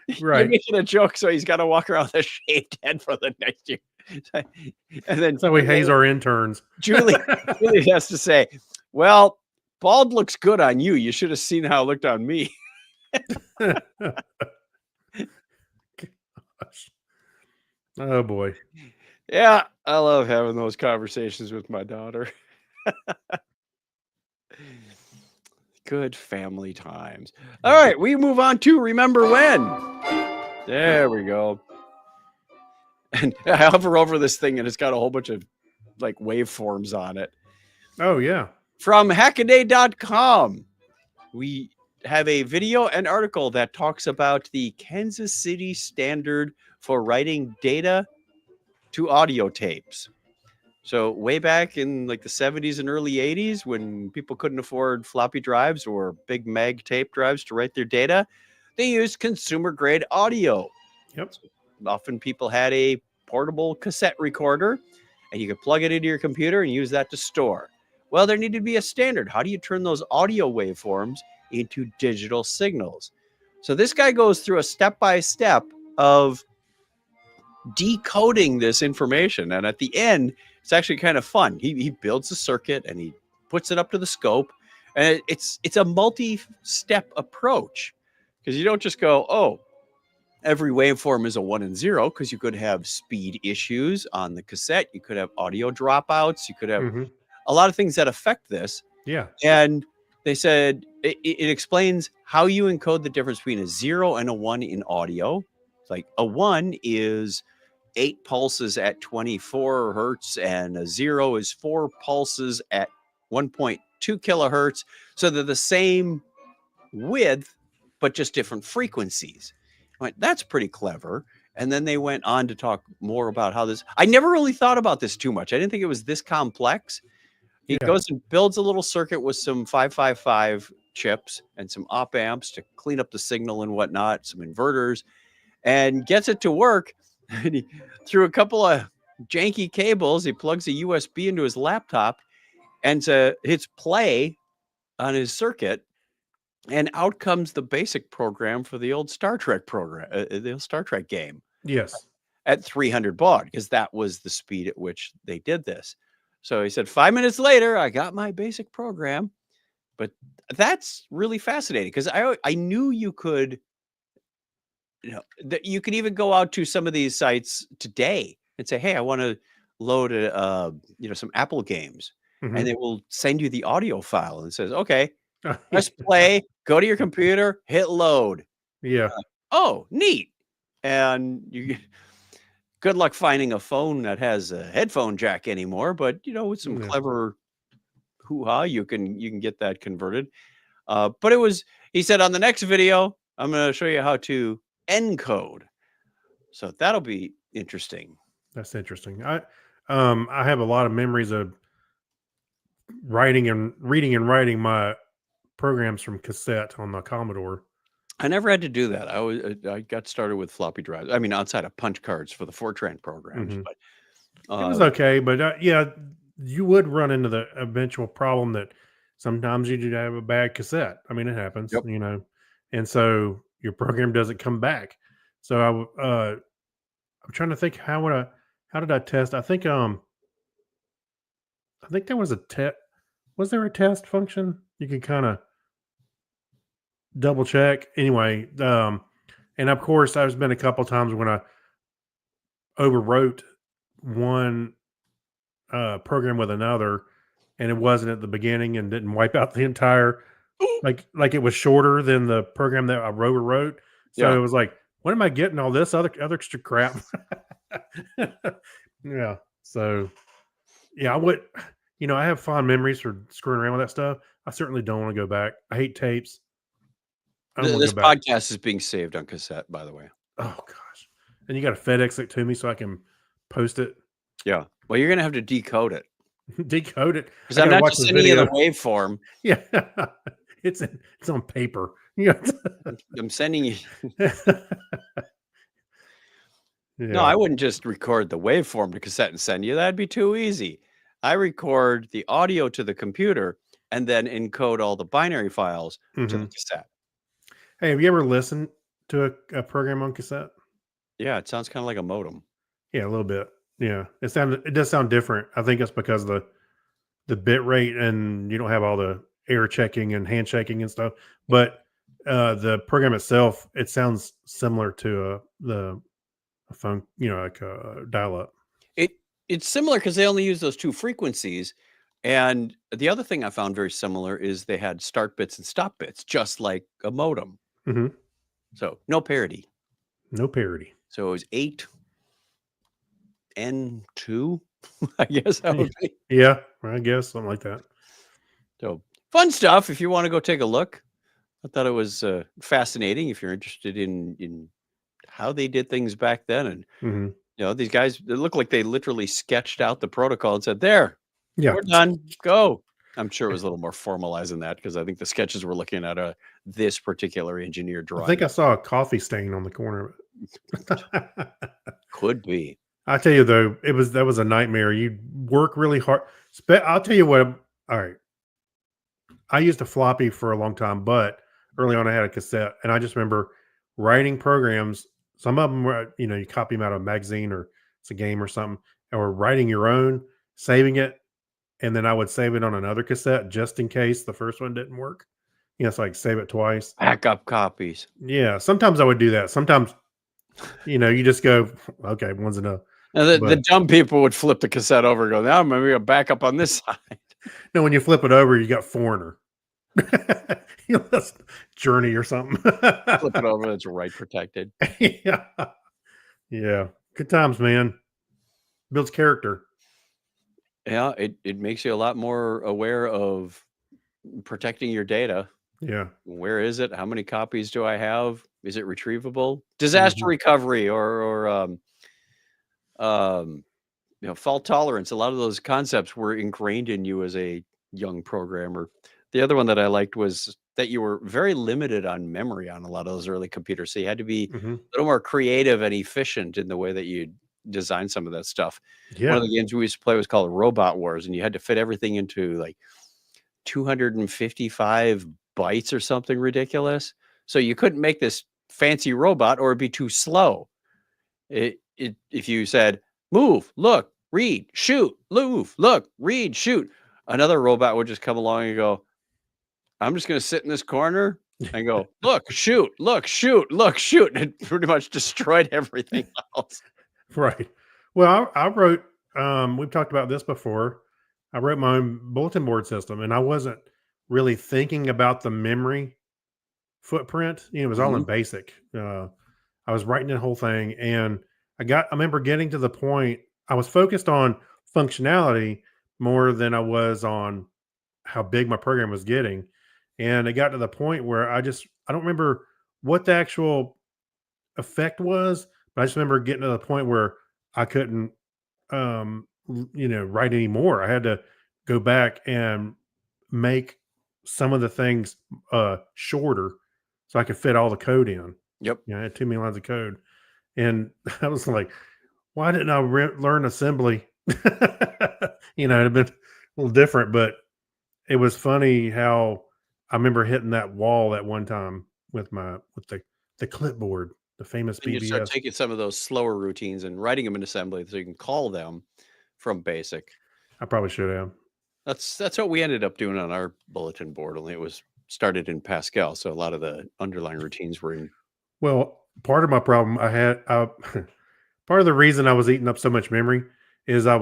You're Right. making a joke, so he's got to walk around with a shaved head for the next year. And then So we haze our interns. Julie has to say, well, bald looks good on you. You should have seen how it looked on me. Gosh. Oh boy. Yeah, I love having those conversations with my daughter. Good family times. All right, we move on to Remember When. There we go. And I hover over this thing, and it's got a whole bunch of like waveforms on it. Oh yeah. From Hackaday.com, we have a video and article that talks about the Kansas City standard for writing data to audio tapes. So way back in like the 70s and early 80s, when people couldn't afford floppy drives or big mag tape drives to write their data, they used consumer grade audio. Yep. Often people had a portable cassette recorder, and you could plug it into your computer and use that to store. Well, there needed to be a standard. How do you turn those audio waveforms into digital signals? So this guy goes through a step-by-step of decoding this information. And at the end, it's actually kind of fun. He builds a circuit and he puts it up to the scope. And it's a multi-step approach, because you don't just go, oh, every waveform is a 1 and 0, because you could have speed issues on the cassette. You could have audio dropouts. You could have Mhm. a lot of things that affect this. Yeah. And they said it explains how you encode the difference between a 0 and a 1 in audio. Like a 1 is 8 pulses at 24 hertz, and a 0 is 4 pulses at 1.2 kilohertz. So they're the same width, but just different frequencies. I went, that's pretty clever. And then they went on to talk more about how this, I never really thought about this too much. I didn't think it was this complex. He Yeah. goes and builds a little circuit with some 555 chips and some op amps to clean up the signal and whatnot, some inverters, and gets it to work. And he, through a couple of janky cables, he plugs a USB into his laptop and hits play on his circuit. And out comes the basic program for the old Star Trek program, the old Star Trek game Yes. at 300 baud, because that was the speed at which they did this. So he said, 5 minutes later, I got my basic program. But that's really fascinating, because I knew you could, that you could even go out to some of these sites today and say, hey, I want to load some Apple games, Mhm. and they will send you the audio file and it says, okay, press play, go to your computer, hit load. Yeah. Oh, neat. And good luck finding a phone that has a headphone jack anymore, but with some Yeah. clever hoo-ha, you can get that converted. But he said, on the next video, I'm going to show you how to encode. So that'll be interesting. That's interesting. I have a lot of memories of reading and writing my programs from cassette on the Commodore. I never had to do that. I got started with floppy drives. I mean, outside of punch cards for the Fortran programs, Mhm. but It was okay, but yeah, you would run into the eventual problem that sometimes you do have a bad cassette. I mean, it happens, Yep. and so your program doesn't come back. So I'm trying to think how did I test? I think there was a test. Was there a test function you could kind of double check? Anyway, and of course, there's been a couple times when I overwrote one program with another, and it wasn't at the beginning and didn't wipe out the entire like it was shorter than the program that I wrote. So Yeah. it was like, when am I getting all this other extra crap? Yeah. So yeah, I would, I have fond memories for screwing around with that stuff. I certainly don't want to go back. I hate tapes. I don't want This to go back. podcast is being saved on cassette, by the way. Oh gosh. And you got to FedEx it to me so I can post it, Yeah. Well, you're going to have to decode it, decode it. because I I'm gotta not watch just the sending you the video. waveform. Yeah. It's on paper. Yeah. I'm sending you. Yeah. No, I wouldn't just record the waveform to cassette and send you. That'd be too easy. I record the audio to the computer and then encode all the binary files to the Mhm. cassette. Hey, have you ever listened to a program on cassette? Yeah, it sounds kind of like a modem. Yeah, a little bit. Yeah, it does sound different. I think it's because the bit rate, and you don't have all the air checking and handshaking and stuff. But the program itself, it sounds similar to a phone, like a dial up. It's similar because they only use those two frequencies. And the other thing I found very similar is they had start bits and stop bits, just like a modem. Mhm. So no parity. No parity. So it was 8N2, I guess that would be. Yeah, I guess something like that. So fun stuff if you want to go take a look. I thought it was fascinating if you're interested in how they did things back then. And, Mhm. these guys, it looked like they literally sketched out the protocol and said, there, Yeah. we're done, go. I'm sure it was a little more formalized than that, because I think the sketches were looking at this particular engineer I drawing. think I saw a coffee stain on the corner of it. Could be. I tell you though, that was a nightmare. You work really hard. I'll tell you what. All right, I used a floppy for a long time, but early on I had a cassette, and I just remember writing programs. Some of them were, you copy them out of a magazine or it's a game or something, or writing your own, saving it, and then I would save it on another cassette just in case the first one didn't work. So like save it twice. Backup copies. Yeah, sometimes I would do that. Sometimes, you just go, okay, one's enough. And the But- dumb people would flip the cassette over and go, now I'm going to back up on this side. No, when you flip it over, you got Foreigner. That's Journey or something. Flip it over, it's right protected. Yeah. Yeah. Good times, man. Builds character. Yeah, it makes you a lot more aware of protecting your data. Yeah. Where is it? How many copies do I have? Is it retrievable? Disaster recovery or fault tolerance. A lot of those concepts were ingrained in you as a young programmer. The other one that I liked was that you were very limited on memory on a lot of those early computers. So you had to be hmm a little more creative and efficient in the way that you design some of that stuff. One Yeah. of the games we used to play was called Robot Wars, and you had to fit everything into like 255 bytes or something ridiculous. So you couldn't make this fancy robot or it'd be too slow. If you said move, look, read, shoot, move, look, read, shoot, another robot would just come along and go, I'm just going to sit in this corner and go, look, shoot, look, shoot, look, shoot. And it pretty much destroyed everything else. Right. Well, I wrote, we've talked about this before. I wrote my own bulletin board system and I wasn't really thinking about the memory footprint. It was all in basic. I was writing the whole thing and I remember getting to the point I was focused on functionality more than I was on how big my program was getting. And it got to the point where I don't remember what the actual effect was, but I just remember getting to the point where I couldn't, write anymore. I had to go back and make some of the things shorter so I could fit all the code in. Yep. I had too many lines of code. And I was like, why didn't I learn assembly? It'd have been a little different, but it was funny how I remember hitting that wall that one time with the clipboard, the famous And you start BBS. taking some of those slower routines and writing them in assembly so you can call them from basic. I probably should have. That's what we ended up doing on our bulletin board, only it was started in Pascal. So a lot of the underlying routines were in. Well, part of my problem I had, part of the reason I was eating up so much memory is I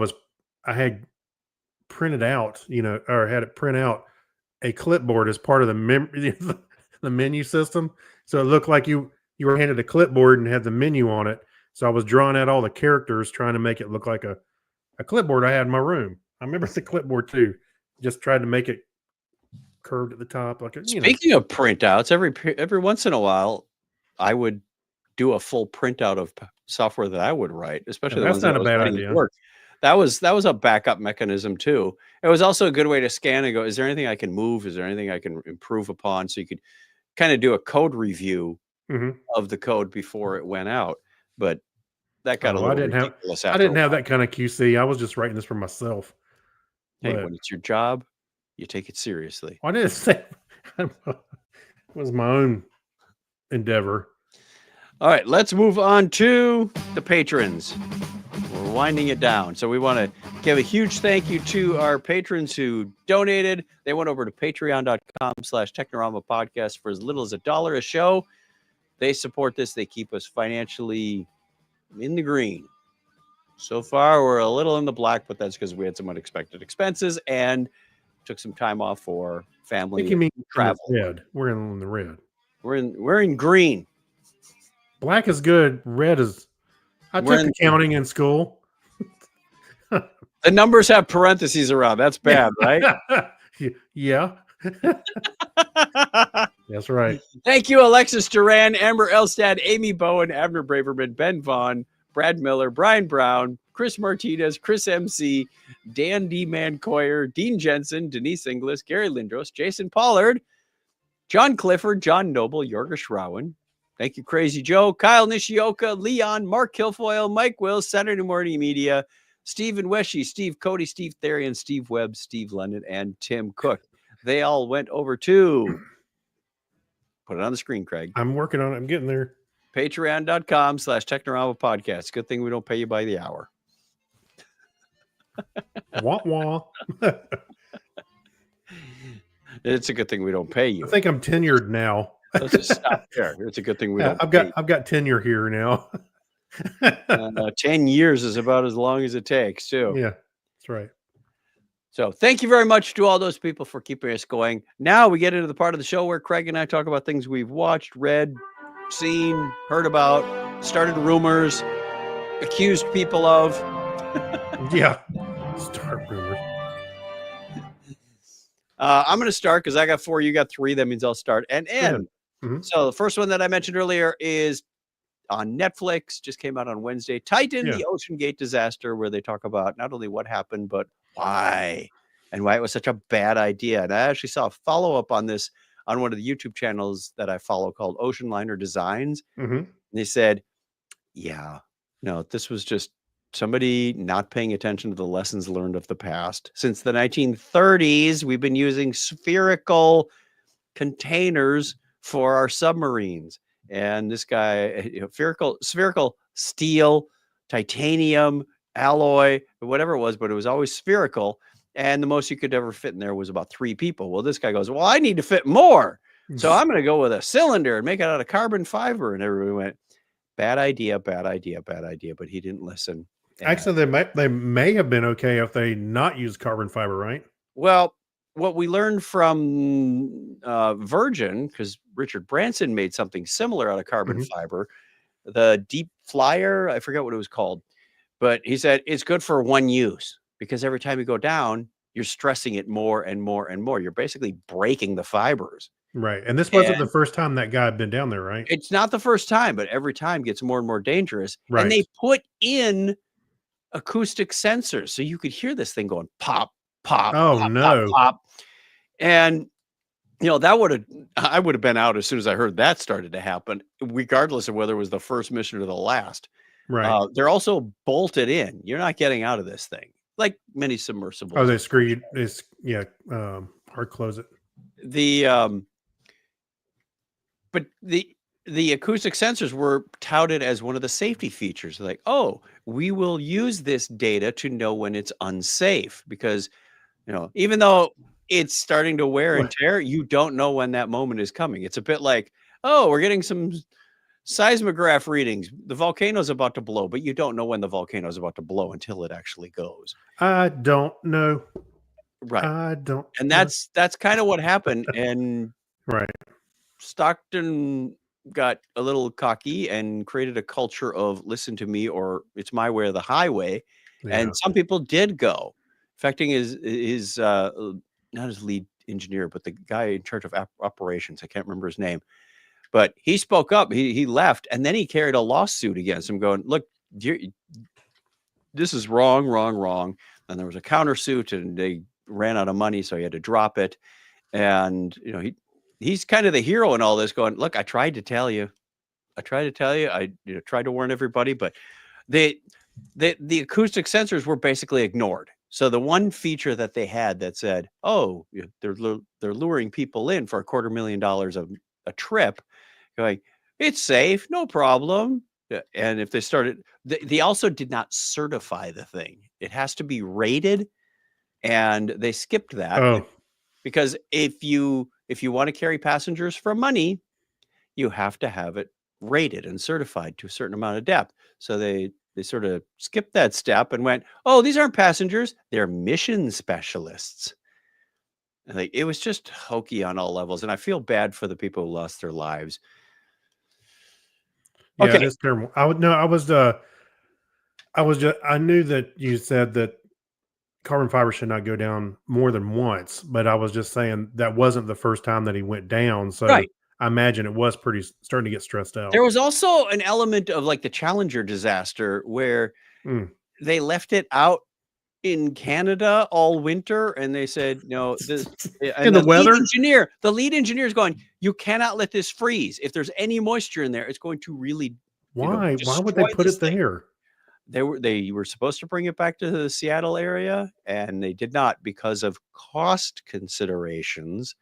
had printed out, or had it print out a clipboard as part of the the menu system. So it looked like you were handed a clipboard and had the menu on it. So I was drawing out all the characters, trying to make it look like a clipboard I had in my room. I remember the clipboard too. Just tried to make it curved at the top, like Speaking of printouts, every once in a while, I would do a full printout of software that I would write, especially the that's ones that not I a was bad writing at idea. work. That was a backup mechanism too. It was also a good way to scan and go, is there anything I can move? Is there anything I can improve upon? So you could kind of do a code review of the code before it went out. But that got a little ridiculous after I didn't a have while. that kind of QC. I was just writing this for myself. Hey, But when it's your job, you take it seriously. I didn't say it was my own endeavor. All right, let's move on to the patrons. We're winding it down. So we want to give a huge thank you to our patrons who donated. They went over to patreon.com/Technorama podcast for as little as $1 a show. They support this. They keep us financially in the green. So far, we're a little in the black, but that's because we had some unexpected expenses and took some time off for I family think you mean travel. red. We're in the red. We're in green. Black is good. Red is. I We're took accounting in school. The numbers have parentheses around. That's bad, right? Yeah. That's right. Thank you, Alexis Duran, Amber Elstad, Amy Bowen, Abner Braverman, Ben Vaughn, Brad Miller, Brian Brown, Chris Martinez, Chris MC, Dan D. Mancoyer, Dean Jensen, Denise Inglis, Gary Lindros, Jason Pollard, John Clifford, John Noble, Jorger Schrauen. Thank you, Crazy Joe, Kyle Nishioka, Leon, Mark Kilfoyle, Mike Wills, Saturday Morning Media, Stephen Weshy, Steve Cody, Steve Therian, Steve Webb, Steve London, and Tim Cook. They all went over to, put it on the screen, Craig, I'm working on it. I'm getting there. patreon.com/Technorama podcast. Good thing we don't pay you by the hour. Wah wah. It's a good thing we don't pay you. I think I'm tenured now. Let's just stop there. It's a good thing we don't. I've got tenure here now. 10 years is about as long as it takes, too. Yeah, that's right. So thank you very much to all those people for keeping us going. Now we get into the part of the show where Craig and I talk about things we've watched, read, seen, heard about, started rumors, accused people of. Yeah. Start rumors. I'm going to start because I got 4, you got 3. That means I'll start and end. Mhm. So the first one that I mentioned earlier is on Netflix, just came out on Wednesday. Titan, Yeah. the Ocean Gate disaster, where they talk about not only what happened, but why and why it was such a bad idea. And I actually saw a follow up on this on one of the YouTube channels that I follow called Ocean Liner Designs. Mhm. And they said, yeah, no, this was just somebody not paying attention to the lessons learned of the past. Since the 1930s, we've been using spherical containers for our submarines. And this guy, spherical steel, titanium, alloy, whatever it was, but it was always spherical. And the most you could ever fit in there was about 3 people. Well, this guy goes, well, I need to fit more. So I'm going to go with a cylinder and make it out of carbon fiber. And everybody went, bad idea, bad idea, bad idea. But he didn't listen. And- Actually, they may have been okay if they not used carbon fiber, right? Well, what we learned from Virgin, because Richard Branson made something similar out of carbon fiber, the Deep Flyer, I forget what it was called, but he said it's good for one use because every time you go down, you're stressing it more and more and more. You're basically breaking the fibers. Right. And this wasn't And- the first time that guy had been down there, right? It's not the first time, but every time gets more and more dangerous. Right. And they put in acoustic sensors so you could hear this thing going pop, pop, Oh, pop, no. pop, pop. And that I would have been out as soon as I heard that started to happen, regardless of whether it was the first mission or the last. Right. They're also bolted in. You're not getting out of this thing, like many submersibles. Oh, they screwed. It's hard close it. But the acoustic sensors were touted as one of the safety features. Like, oh, we will use this data to know when it's unsafe because, even though it's starting to wear and tear, you don't know when that moment is coming. It's a bit like, oh, we're getting some seismograph readings. The volcano's about to blow, but you don't know when the volcano's about to blow until it actually goes. I don't know. Right. I don't. And know. that's kind of what happened. And right. Stockton got a little cocky and created a culture of listen to me or it's my way or the highway. Yeah. And some people did go. Affecting his not his lead engineer, but the guy in charge of operations. I can't remember his name. But he spoke up. He left, and then he carried a lawsuit against him, going, "Look, this is wrong." And there was a countersuit, and they ran out of money, so he had to drop it. And he's kind of the hero in all this. Going, look, I tried to tell you. I tried to warn everybody, but the acoustic sensors were basically ignored. So the one feature that they had that said, "Oh, they're luring people in for $250,000 a trip," going, "It's safe, no problem." And if they started, they also did not certify the thing. It has to be rated, and they skipped that. Oh, Because if you want to carry passengers for money, you have to have it rated and certified to a certain amount of depth. So they sort of skipped that step and went, "Oh, these aren't passengers; they're mission specialists." And it was just hokey on all levels, and I feel bad for the people who lost their lives. yeah, Okay. it's terrible. I knew that you said that carbon fiber should not go down more than once, but I was just saying that wasn't the first time that he went down. So Right. I imagine it was starting to get stressed out. There was also an element of like the Challenger disaster where Mm. they left it out in Canada all winter, and they said, "No, In the weather? The lead engineer is going, you cannot let this freeze. If there's any moisture in there, it's going to really." Why? Why would they destroy put this it thing. there? They were supposed to bring it back to the Seattle area, and they did not because of cost considerations.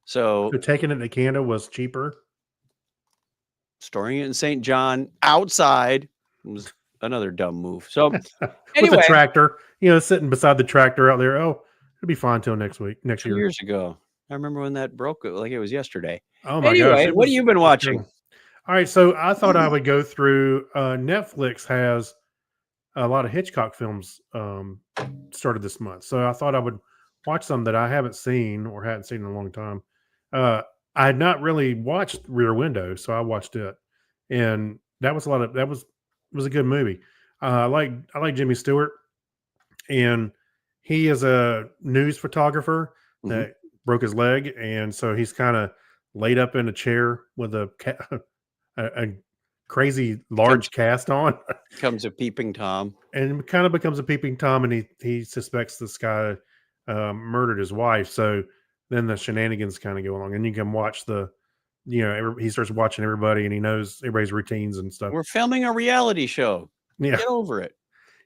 So So taking it to Canada was cheaper. storing it in St. John outside was another dumb move. So With anyway, the tractor, sitting beside the tractor out there. Oh, it'll be fine till next 2 year. years ago, I remember when that broke like it was yesterday. Oh my Anyway, gosh! what have you been watching? terrible. All right, so I thought I would go through. Netflix has a lot of Hitchcock films started this month, so I thought I would watch some that I haven't seen or hadn't seen in a long time. I had not really watched Rear Window, so I watched it, and that was a good movie. I like Jimmy Stewart, and he is a news photographer Mhm. that broke his leg, and so he's kind of laid up in a chair with a crazy large cast on, Comes a peeping Tom. and kind of becomes a peeping tom, and he suspects this guy murdered his wife. So then the shenanigans kind of go along, and you can watch he starts watching everybody, and he knows everybody's routines and stuff. We're filming a reality show. Yeah. Get over it.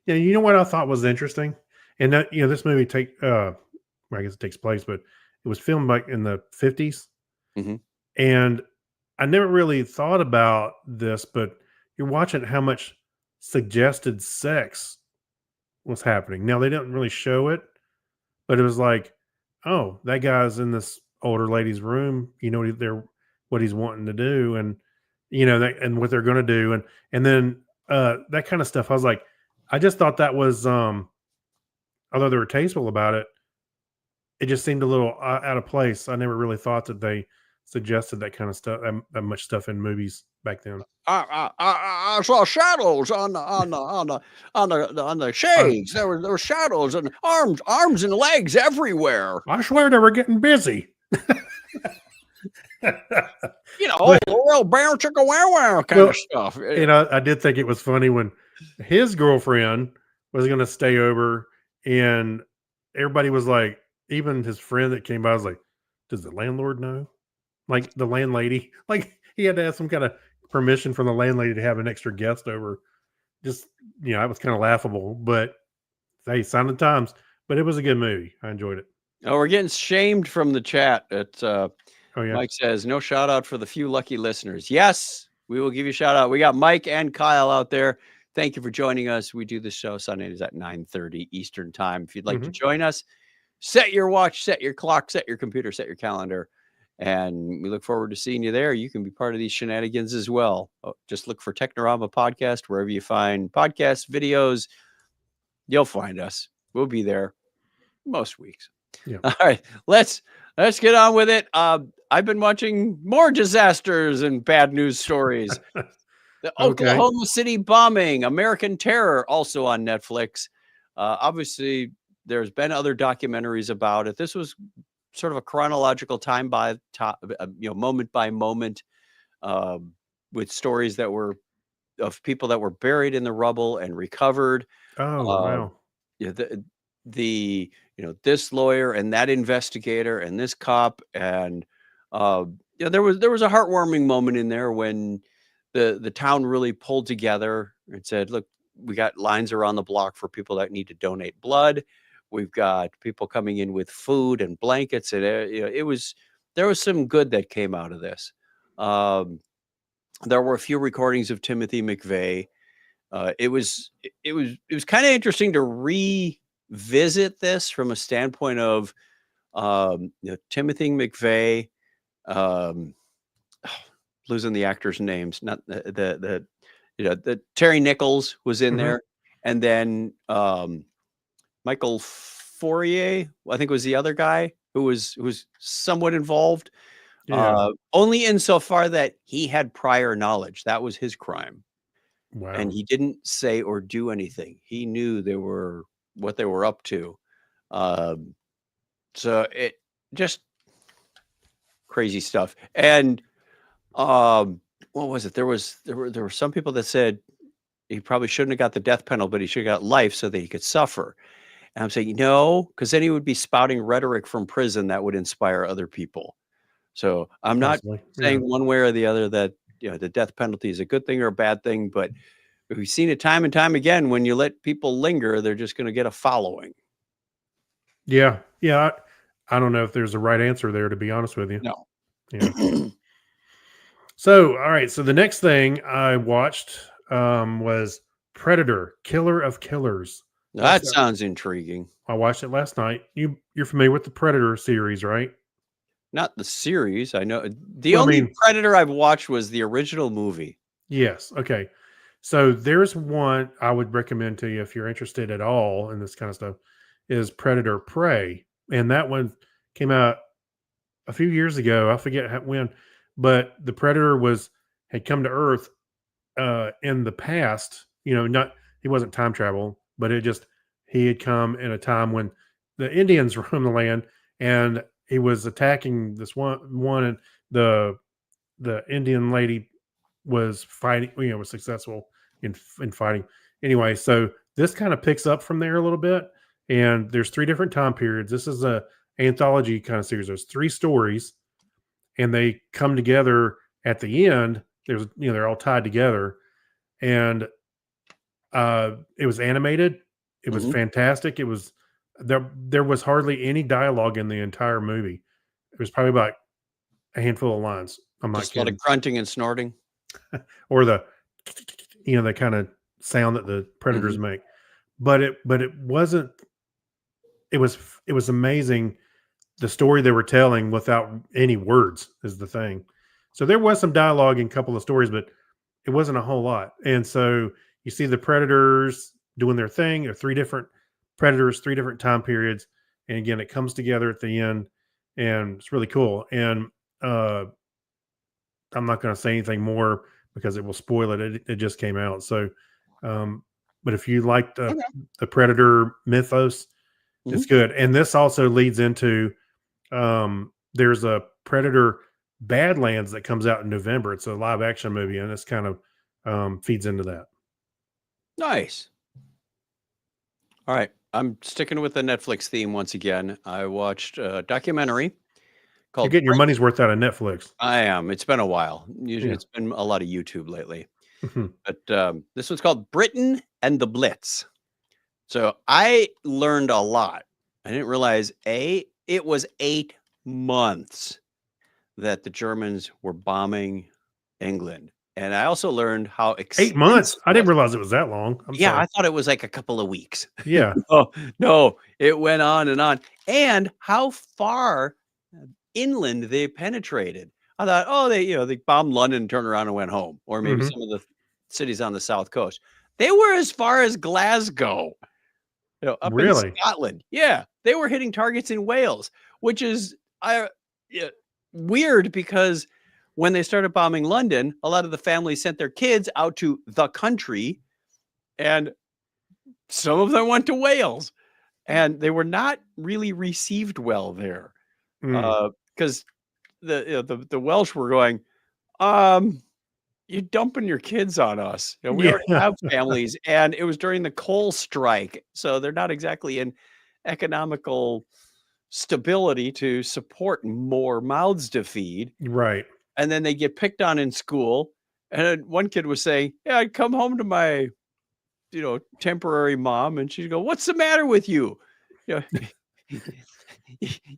Yeah, you know what I thought was interesting, and that this movie I guess it takes place, but it was filmed like in the 50s, Mhm. and I never really thought about this, but you're watching how much suggested sex was happening. Now they didn't really show it, but it was like, oh, that guy's in this older lady's room. They're what he's wanting to do, and and what they're going to do, and then that kind of stuff. I was like, I just thought that was, although they were tasteful about it, it just seemed a little out of place. I never really thought that they suggested that kind of stuff, that much stuff in movies back then. I saw shadows on the shades. There were shadows and arms and legs everywhere. I swear they were getting busy. Old royal bear chicka wow wow kind Well, of stuff. And I did think it was funny when his girlfriend was going to stay over, and everybody was like, even his friend that came by was like, does the landlord know? Like the landlady, like he had to have some kind of permission from the landlady to have an extra guest over. Just, it was kind of laughable, but hey, sign of the times. But it was a good movie. I enjoyed it. Oh, we're getting shamed from the chat. Oh, yeah. Mike says, no shout out for the few lucky listeners. Yes, we will give you a shout out. We got Mike and Kyle out there. Thank you for joining us. We do the show Sundays at 9:30 Eastern time. If you'd like to join us, set your watch, set your clock, set your computer, set your calendar. And we look forward to seeing you there. You can be part of these shenanigans as well. Just look for Technorama Podcast wherever you find podcasts, videos. You'll find us. We'll be there most weeks. Yeah. All right, let's get on with it. I've been watching more disasters and bad news stories. The Okay. Oklahoma City bombing, American Terror, also on Netflix. Obviously, there's been other documentaries about it. This was sort of a chronological moment by moment, with stories that were of people that were buried in the rubble and recovered. Oh, wow. Yeah, this lawyer and that investigator and this cop, and there was a heartwarming moment in there when the town really pulled together and said, look, we got lines around the block for people that need to donate blood. We've got people coming in with food and blankets, and there was some good that came out of this. There were a few recordings of Timothy McVeigh. It was kind of interesting to revisit this from a standpoint of Timothy McVeigh, losing the actors' names, not the Terry Nichols was in there, and then Michael Fourier, I think, was the other guy who was somewhat involved. Yeah. Only insofar that he had prior knowledge. That was his crime. Wow. And he didn't say or do anything. He knew what they were up to. So it just crazy stuff. And what was it? There were some people that said he probably shouldn't have got the death penalty, but he should have got life so that he could suffer. And I'm saying, no, because then he would be spouting rhetoric from prison that would inspire other people. So I'm not Possibly. saying one way or the other that the death penalty is a good thing or a bad thing, but we've seen it time and time again. When you let people linger, they're just going to get a following. Yeah. Yeah. I don't know if there's a right answer there, to be honest with you. No. Yeah. So, all right. So the next thing I watched was Predator, Killer of Killers. That sounds intriguing. I watched it last night. You're familiar with the Predator series, right? Not the series. I know the only Predator I've watched was the original movie. Yes. Okay. So there's one I would recommend to you if you're interested at all in this kind of stuff, is Predator Prey. And that one came out a few years ago. I forget when, but the Predator had come to Earth in the past, not he wasn't time travel, but he had come in a time when the Indians roamed the land, and he was attacking this one, and the Indian lady was fighting, was successful in fighting. Anyway, so this kind of picks up from there a little bit, and there's 3 different time periods. This is a anthology kind of series. There's 3 stories, and they come together at the end. There's they're all tied together, and it was animated. It was fantastic. It was there was hardly any dialogue in the entire movie. It was probably about a handful of lines. I'm not Just a lot kidding. of grunting and snorting. Or the the kind of sound that the predators make. But it wasn't. It was amazing, the story they were telling without any words is the thing. So there was some dialogue in a couple of stories, but it wasn't a whole lot. And so you see the predators doing their thing. There are 3 different predators, 3 different time periods, and again, it comes together at the end, and it's really cool. And I'm not going to say anything more because it will spoil it. It just came out. So, but if you like the Predator mythos, it's good. And this also leads into there's a Predator Badlands that comes out in November. It's a live action movie, and it's kind of feeds into that. Nice. All right. I'm sticking with the Netflix theme once again. I watched a documentary You're called getting your money's worth out of Netflix. I am. It's been a while. Usually Yeah. it's been a lot of YouTube lately. Mhm. But this one's called Britain and the Blitz. So I learned a lot. I didn't realize it was 8 months that the Germans were bombing England. And I also learned how 8 months. extensive I didn't was. realize it was that long. I'm Yeah, sorry. I thought it was like a couple of weeks. Yeah. Oh, no, it went on and on. And how far inland they penetrated. I thought, oh, they bombed London, turned around and went home, or maybe Mhm. some of the cities on the south coast. They were as far as Glasgow, up Really? in Scotland. Yeah, they were hitting targets in Wales, which is yeah, weird because when they started bombing London, a lot of the families sent their kids out to the country, and some of them went to Wales, and they were not really received well there Mm. because the Welsh were going, you're dumping your kids on us. We already Yeah. have families, and it was during the coal strike, so they're not exactly in economical stability to support more mouths to feed. Right. And then they get picked on in school. And then one kid was saying, "Yeah, I'd come home to my, temporary mom, and she'd go, 'What's the matter with you? You know,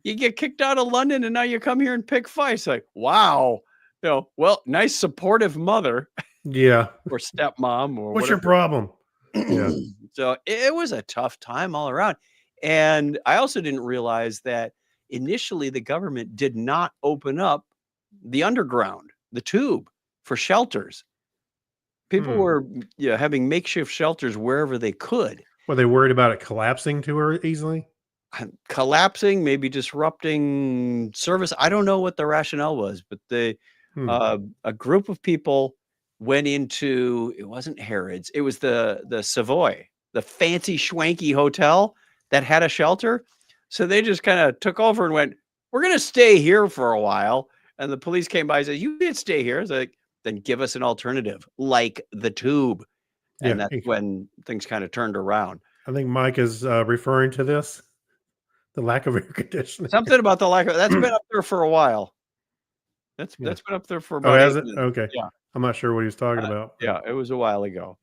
you get kicked out of London, and now you come here and pick fights.'" Like, wow. Well, nice supportive mother Yeah. or stepmom or What's your whatever. problem? Yeah. So it was a tough time all around. And I also didn't realize that initially the government did not open up the underground, the tube, for shelters. People Hmm. were having makeshift shelters wherever they could. Were they worried about it collapsing too easily? Collapsing, maybe disrupting service. I don't know what the rationale was, but Hmm. a group of people went into, it wasn't Harrods, it was the Savoy, the fancy schwanky hotel that had a shelter. So they just kind of took over and went, "We're going to stay here for a while." And the police came by and said, "You can't stay here." It's like, then give us an alternative, like the tube. And Yeah. that's when things kind of turned around. I think Mike is referring to this, the lack of air conditioning. Something about the lack of that's been up there for a while. That's Yeah. been up there for Oh, about has 8 it? months. Okay. Yeah. I'm not sure what he was talking about. but- Yeah, it was a while ago.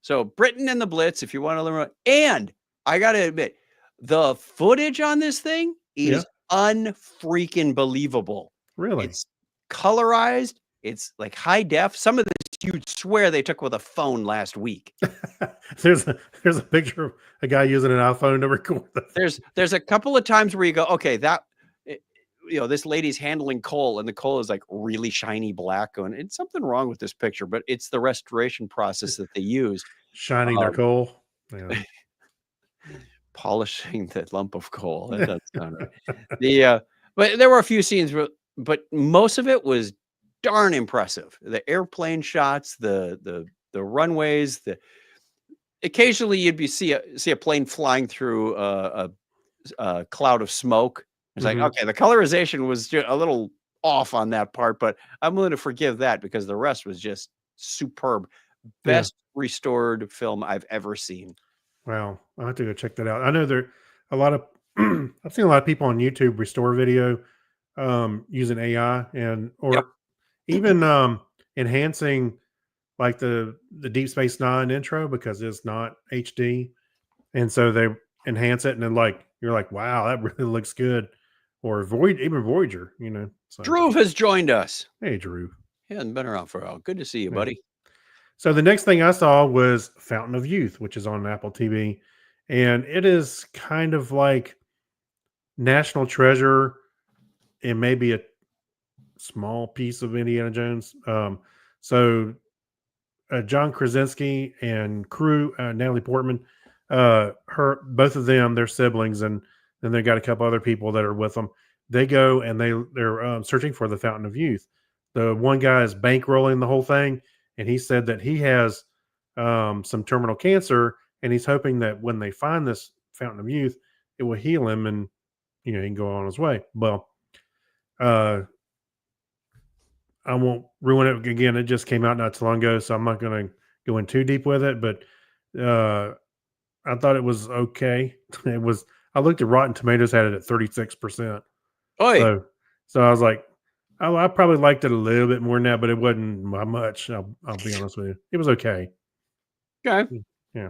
So Britain and the Blitz, if you want to learn, and I got to admit, the footage on this thing is unfreaking believable. Really? It's colorized. It's like high def. Some of this you'd swear they took with a phone last week. there's a picture of a guy using an iPhone to record the There's a couple of times where you go, okay, this lady's handling coal, and the coal is like really shiny black. And it's something wrong with this picture, but it's the restoration process that they used. shining their coal. Yeah. Polishing that lump of coal. That doesn't sound right. But there were a few scenes, but most of it was darn impressive. The airplane shots, the runways, occasionally you'd see a plane flying through a cloud of smoke. It's like, Mhm. okay, the colorization was a little off on that part, but I'm willing to forgive that because the rest was just superb. Yeah. Best restored film I've ever seen. Wow. I'll have to go check that out. I know there a lot of I've seen a lot of people on YouTube restore video using AI and Yep. or even enhancing like the Deep Space Nine intro because it's not HD. And so they enhance it and then like you're like, wow, that really looks good. Or even Voyager, you know. So Drew has joined us. hey Drew. He hasn't been around for a while. Good to see you, Yeah. buddy. So the next thing I saw was Fountain of Youth, which is on Apple TV. And it is kind of like National Treasure and maybe a small piece of Indiana Jones. John Krasinski and crew, Natalie Portman, both of them, they're siblings, and then they got a couple other people that are with them. They go and they're searching for the Fountain of Youth. The one guy is bankrolling the whole thing, and he said that he has some terminal cancer, and he's hoping that when they find this Fountain of Youth, it will heal him, and he can go on his way. Well, uh, I won't ruin it again. It just came out not too long ago, so I'm not going to go in too deep with it. But I thought it was okay. It was. I looked at Rotten Tomatoes, had it at 36%. Oi. So I was like, oh, I probably liked it a little bit more than that, but it wasn't by much. I'll be honest with you. It was okay. Okay. Yeah.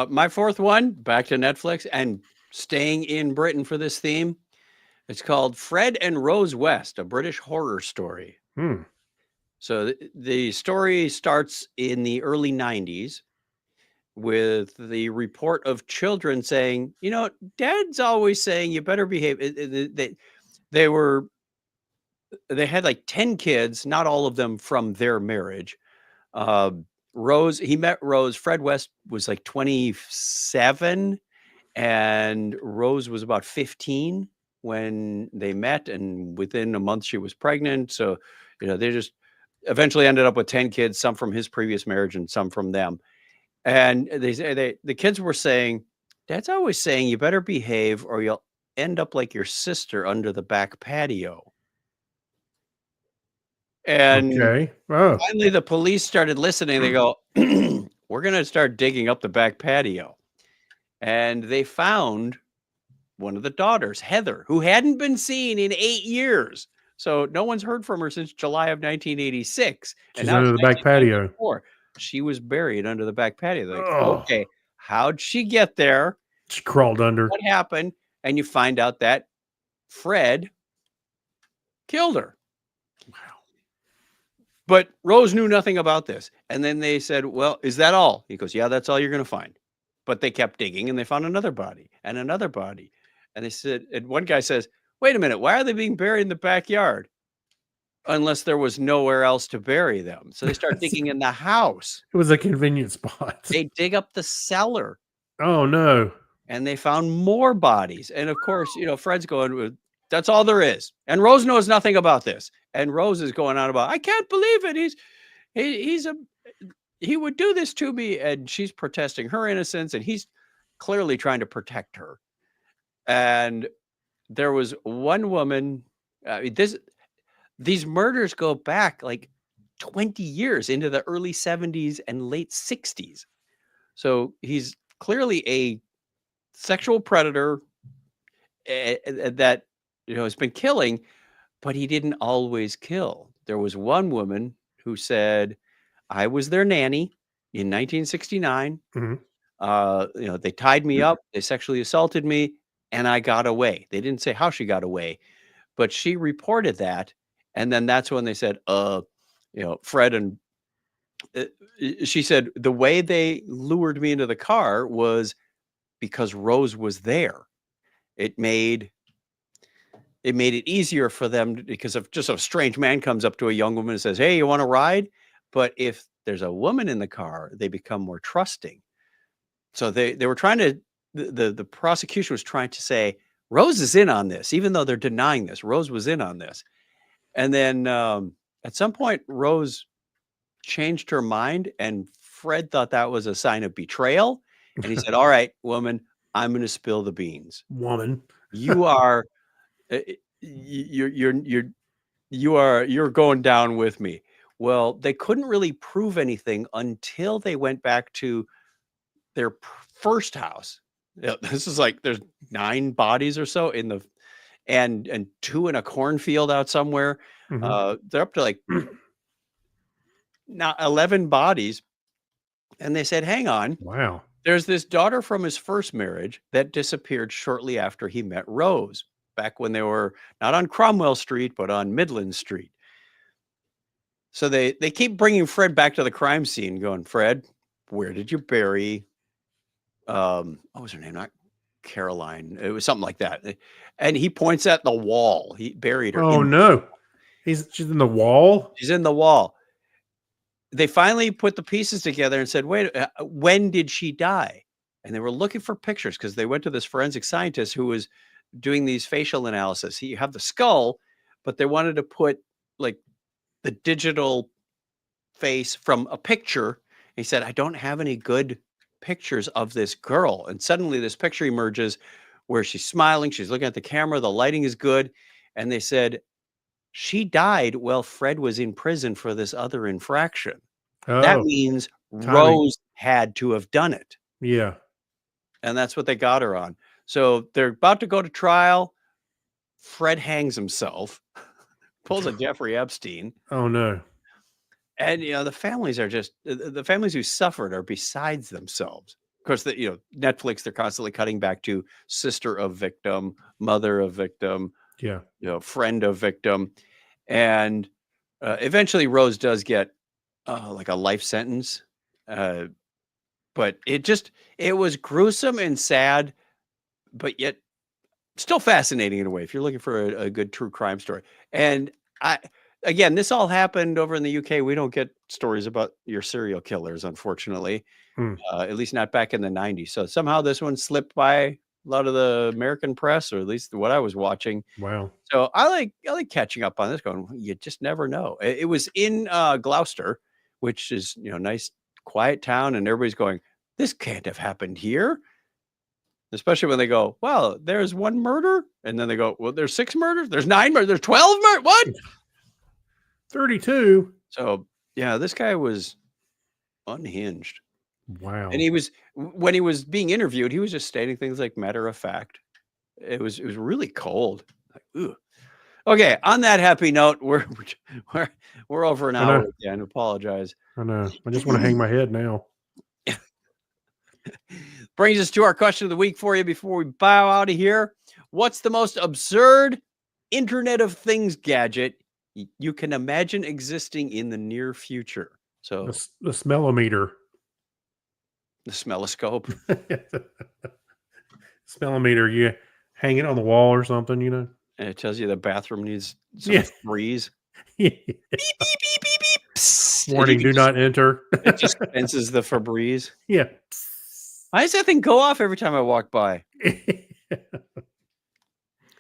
My fourth one, back to Netflix and staying in Britain for this theme. It's called Fred and Rose West, a British horror story. Hmm. So the story starts in the early 90s with the report of children saying, Dad's always saying you better behave. They had like 10 kids, not all of them from their marriage. He met Rose. Fred West was like 27 and Rose was about 15 when they met. And within a month she was pregnant. So, they just eventually ended up with 10 kids, some from his previous marriage and some from them. And the kids were saying, Dad's always saying you better behave or you'll end up like your sister under the back patio. And Okay. Oh. finally the police started listening. They go, we're going to start digging up the back patio. And they found one of the daughters, Heather, who hadn't been seen in 8 years. So no one's heard from her since July of 1986. She's under the back patio. She was buried under the back patio. They're like, Oh. okay, how'd she get there? She crawled under. What happened? And you find out that Fred killed her. Wow. But Rose knew nothing about this. And then they said, well, is that all? He goes, yeah, that's all you're going to find. But they kept digging and they found another body and another body. And they said, and one guy says, wait a minute, why are they being buried in the backyard? Unless there was nowhere else to bury them. So they start digging in the house. It was a convenient spot. They dig up the cellar. Oh no. And they found more bodies. And of course, Fred's going, that's all there is. And Rose knows nothing about this. And Rose is going on about, I can't believe it. He would do this to me. And she's protesting her innocence. And he's clearly trying to protect her. And there was one woman, these murders go back like 20 years into the early 70s and late 60s. So he's clearly a sexual predator that has been killing, but he didn't always kill. There was one woman who said, I was their nanny in 1969. Mhm. They tied me up, they sexually assaulted me, and I got away. They didn't say how she got away, but she reported that. And then that's when they said, Fred and she said the way they lured me into the car was because Rose was there. It made it easier for them because of just a strange man comes up to a young woman and says, hey, you want to ride? But if there's a woman in the car, they become more trusting. So they were trying to, the prosecution was trying to say, Rose is in on this, even though they're denying this. Rose was in on this. And then at some point, Rose changed her mind and Fred thought that was a sign of betrayal. And he said, all right, woman, I'm going to spill the beans. Woman. You are, you're going down with me. Well, they couldn't really prove anything until they went back to their first house. This is like there's 9 bodies or so in the and 2 in a cornfield out somewhere. Mhm. They're up to like now 11 bodies. And they said, hang on, Wow. there's this daughter from his first marriage that disappeared shortly after he met Rose, back when they were not on Cromwell Street, but on Midland Street. So they keep bringing Fred back to the crime scene, going, Fred, where did you bury? What was her name? Not Caroline. It was something like that. And he points at the wall. He buried her. Oh in- no. She's in the wall. She's in the wall. They finally put the pieces together and said, wait, when did she die? And they were looking for pictures because they went to this forensic scientist who was doing these facial analysis. You have the skull, but they wanted to put like the digital face from a picture. He said, I don't have any good pictures of this girl. And suddenly this picture emerges where she's smiling. She's looking at the camera. The lighting is good. And they said, she died while Fred was in prison for this other infraction. That Oh, means timing. Rose had to have done it. yeah. And that's what they got her on. So they're about to go to trial. Fred hangs himself, pulls a Jeffrey Epstein. Oh no. And, the families are just, the families who suffered are besides themselves. Of course, Netflix, they're constantly cutting back to sister of victim, mother of victim, Yeah. friend of victim. And eventually Rose does get like a life sentence. But it was gruesome and sad, but yet still fascinating in a way if you're looking for a good true crime story. And again, this all happened over in the UK. We don't get stories about your serial killers, unfortunately, at least not back in the 90s. So somehow this one slipped by a lot of the American press, or at least what I was watching. Wow. So I like catching up on this going, you just never know. It was in Gloucester, which is, nice, quiet town. And everybody's going, this can't have happened here. Especially when they go, well, there's 1 murder. And then they go, well, there's 6 murders. There's 9 murders. There's 12 murders. What? 32. So yeah, this guy was unhinged. Wow. And when he was being interviewed, he was just stating things like matter of fact. It was really cold. Like, ooh. Okay, on that happy note, we're over an hour again. Apologize. I know. I just want to hang my head now. Brings us to our question of the week for you before we bow out of here. What's the most absurd Internet of Things gadget you can imagine existing in the near future? So The smellometer. the smelloscope. Smellometer. You hang it on the wall or something, And it tells you the bathroom needs some Yeah. freeze. Yeah. Beep, beep, beep, beep, beep. Psst. And Warning, you do can not enter. It just senses the Febreze. Yeah. Why does that thing go off every time I walk by?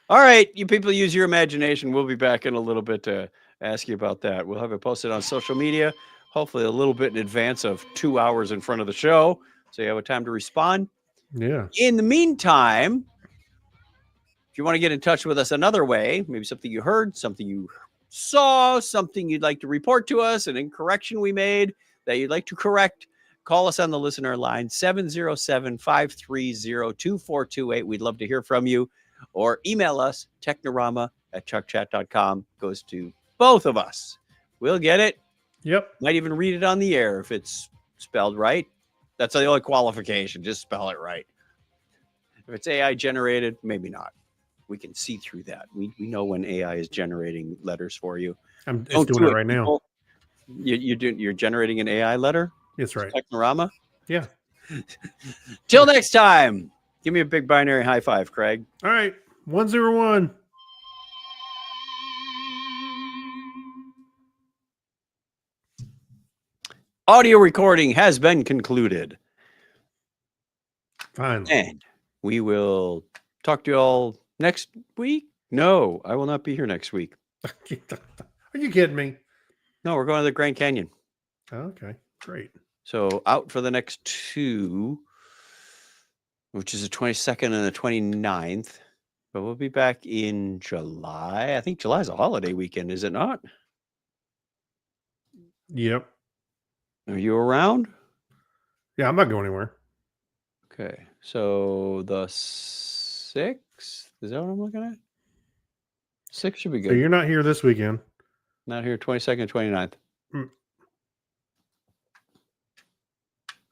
All right, you people use your imagination. We'll be back in a little bit to ask you about that. We'll have it posted on social media, hopefully a little bit in advance of 2 hours in front of the show, so you have a time to respond. Yeah. In the meantime, if you want to get in touch with us another way, maybe something you heard, something you saw, something you'd like to report to us, an incorrection we made that you'd like to correct, call us on the listener line, 707-530-2428. We'd love to hear from you. Or email us, technorama@chuckchat.com. Goes to both of us. We'll get it. Yep. Might even read it on the air if it's spelled right. That's the only qualification. Just spell it right. If it's AI generated, maybe not. We can see through that. We know when AI is generating letters for you. I'm just Don't doing do it right now. people. You're generating an AI letter? That's right. Technorama? Yeah. Till next time. Give me a big binary high five, Craig. All right. 101. Audio recording has been concluded. Finally. And we will talk to you all next week. No, I will not be here next week. Are you kidding me? No, we're going to the Grand Canyon. Okay. Great. So out for the next 2, which is the 22nd and the 29th. But we'll be back in July. I think July is a holiday weekend, is it not? Yep. Are you around? Yeah, I'm not going anywhere. Okay. So the 6th, is that what I'm looking at? 6 should be So good. you're not here this weekend. Not here 22nd, 29th.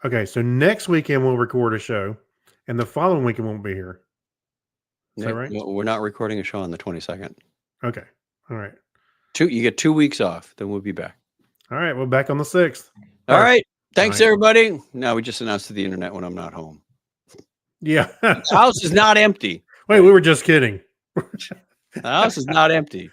Okay, so next weekend we'll record a show, and the following weekend won't be here. Is that right? No, we're not recording a show on the 22nd. Okay. All right. You get 2 weeks off, then we'll be back. All right. We're back on the 6th. All Or- right. Thanks, Right. everybody. Now we just announced to the internet when I'm not home. Yeah. The house is not empty. Wait, we were just kidding. The house is not empty.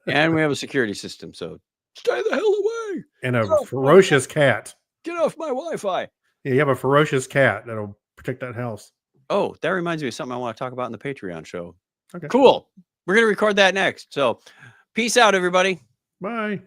And we have a security system, so stay the hell away. And a Oh, ferocious cat. Get off my Wi-Fi. Yeah, you have a ferocious cat that'll protect that house. Oh, that reminds me of something I want to talk about in the Patreon show. Okay. Cool. We're going to record that next. So peace out, everybody. Bye.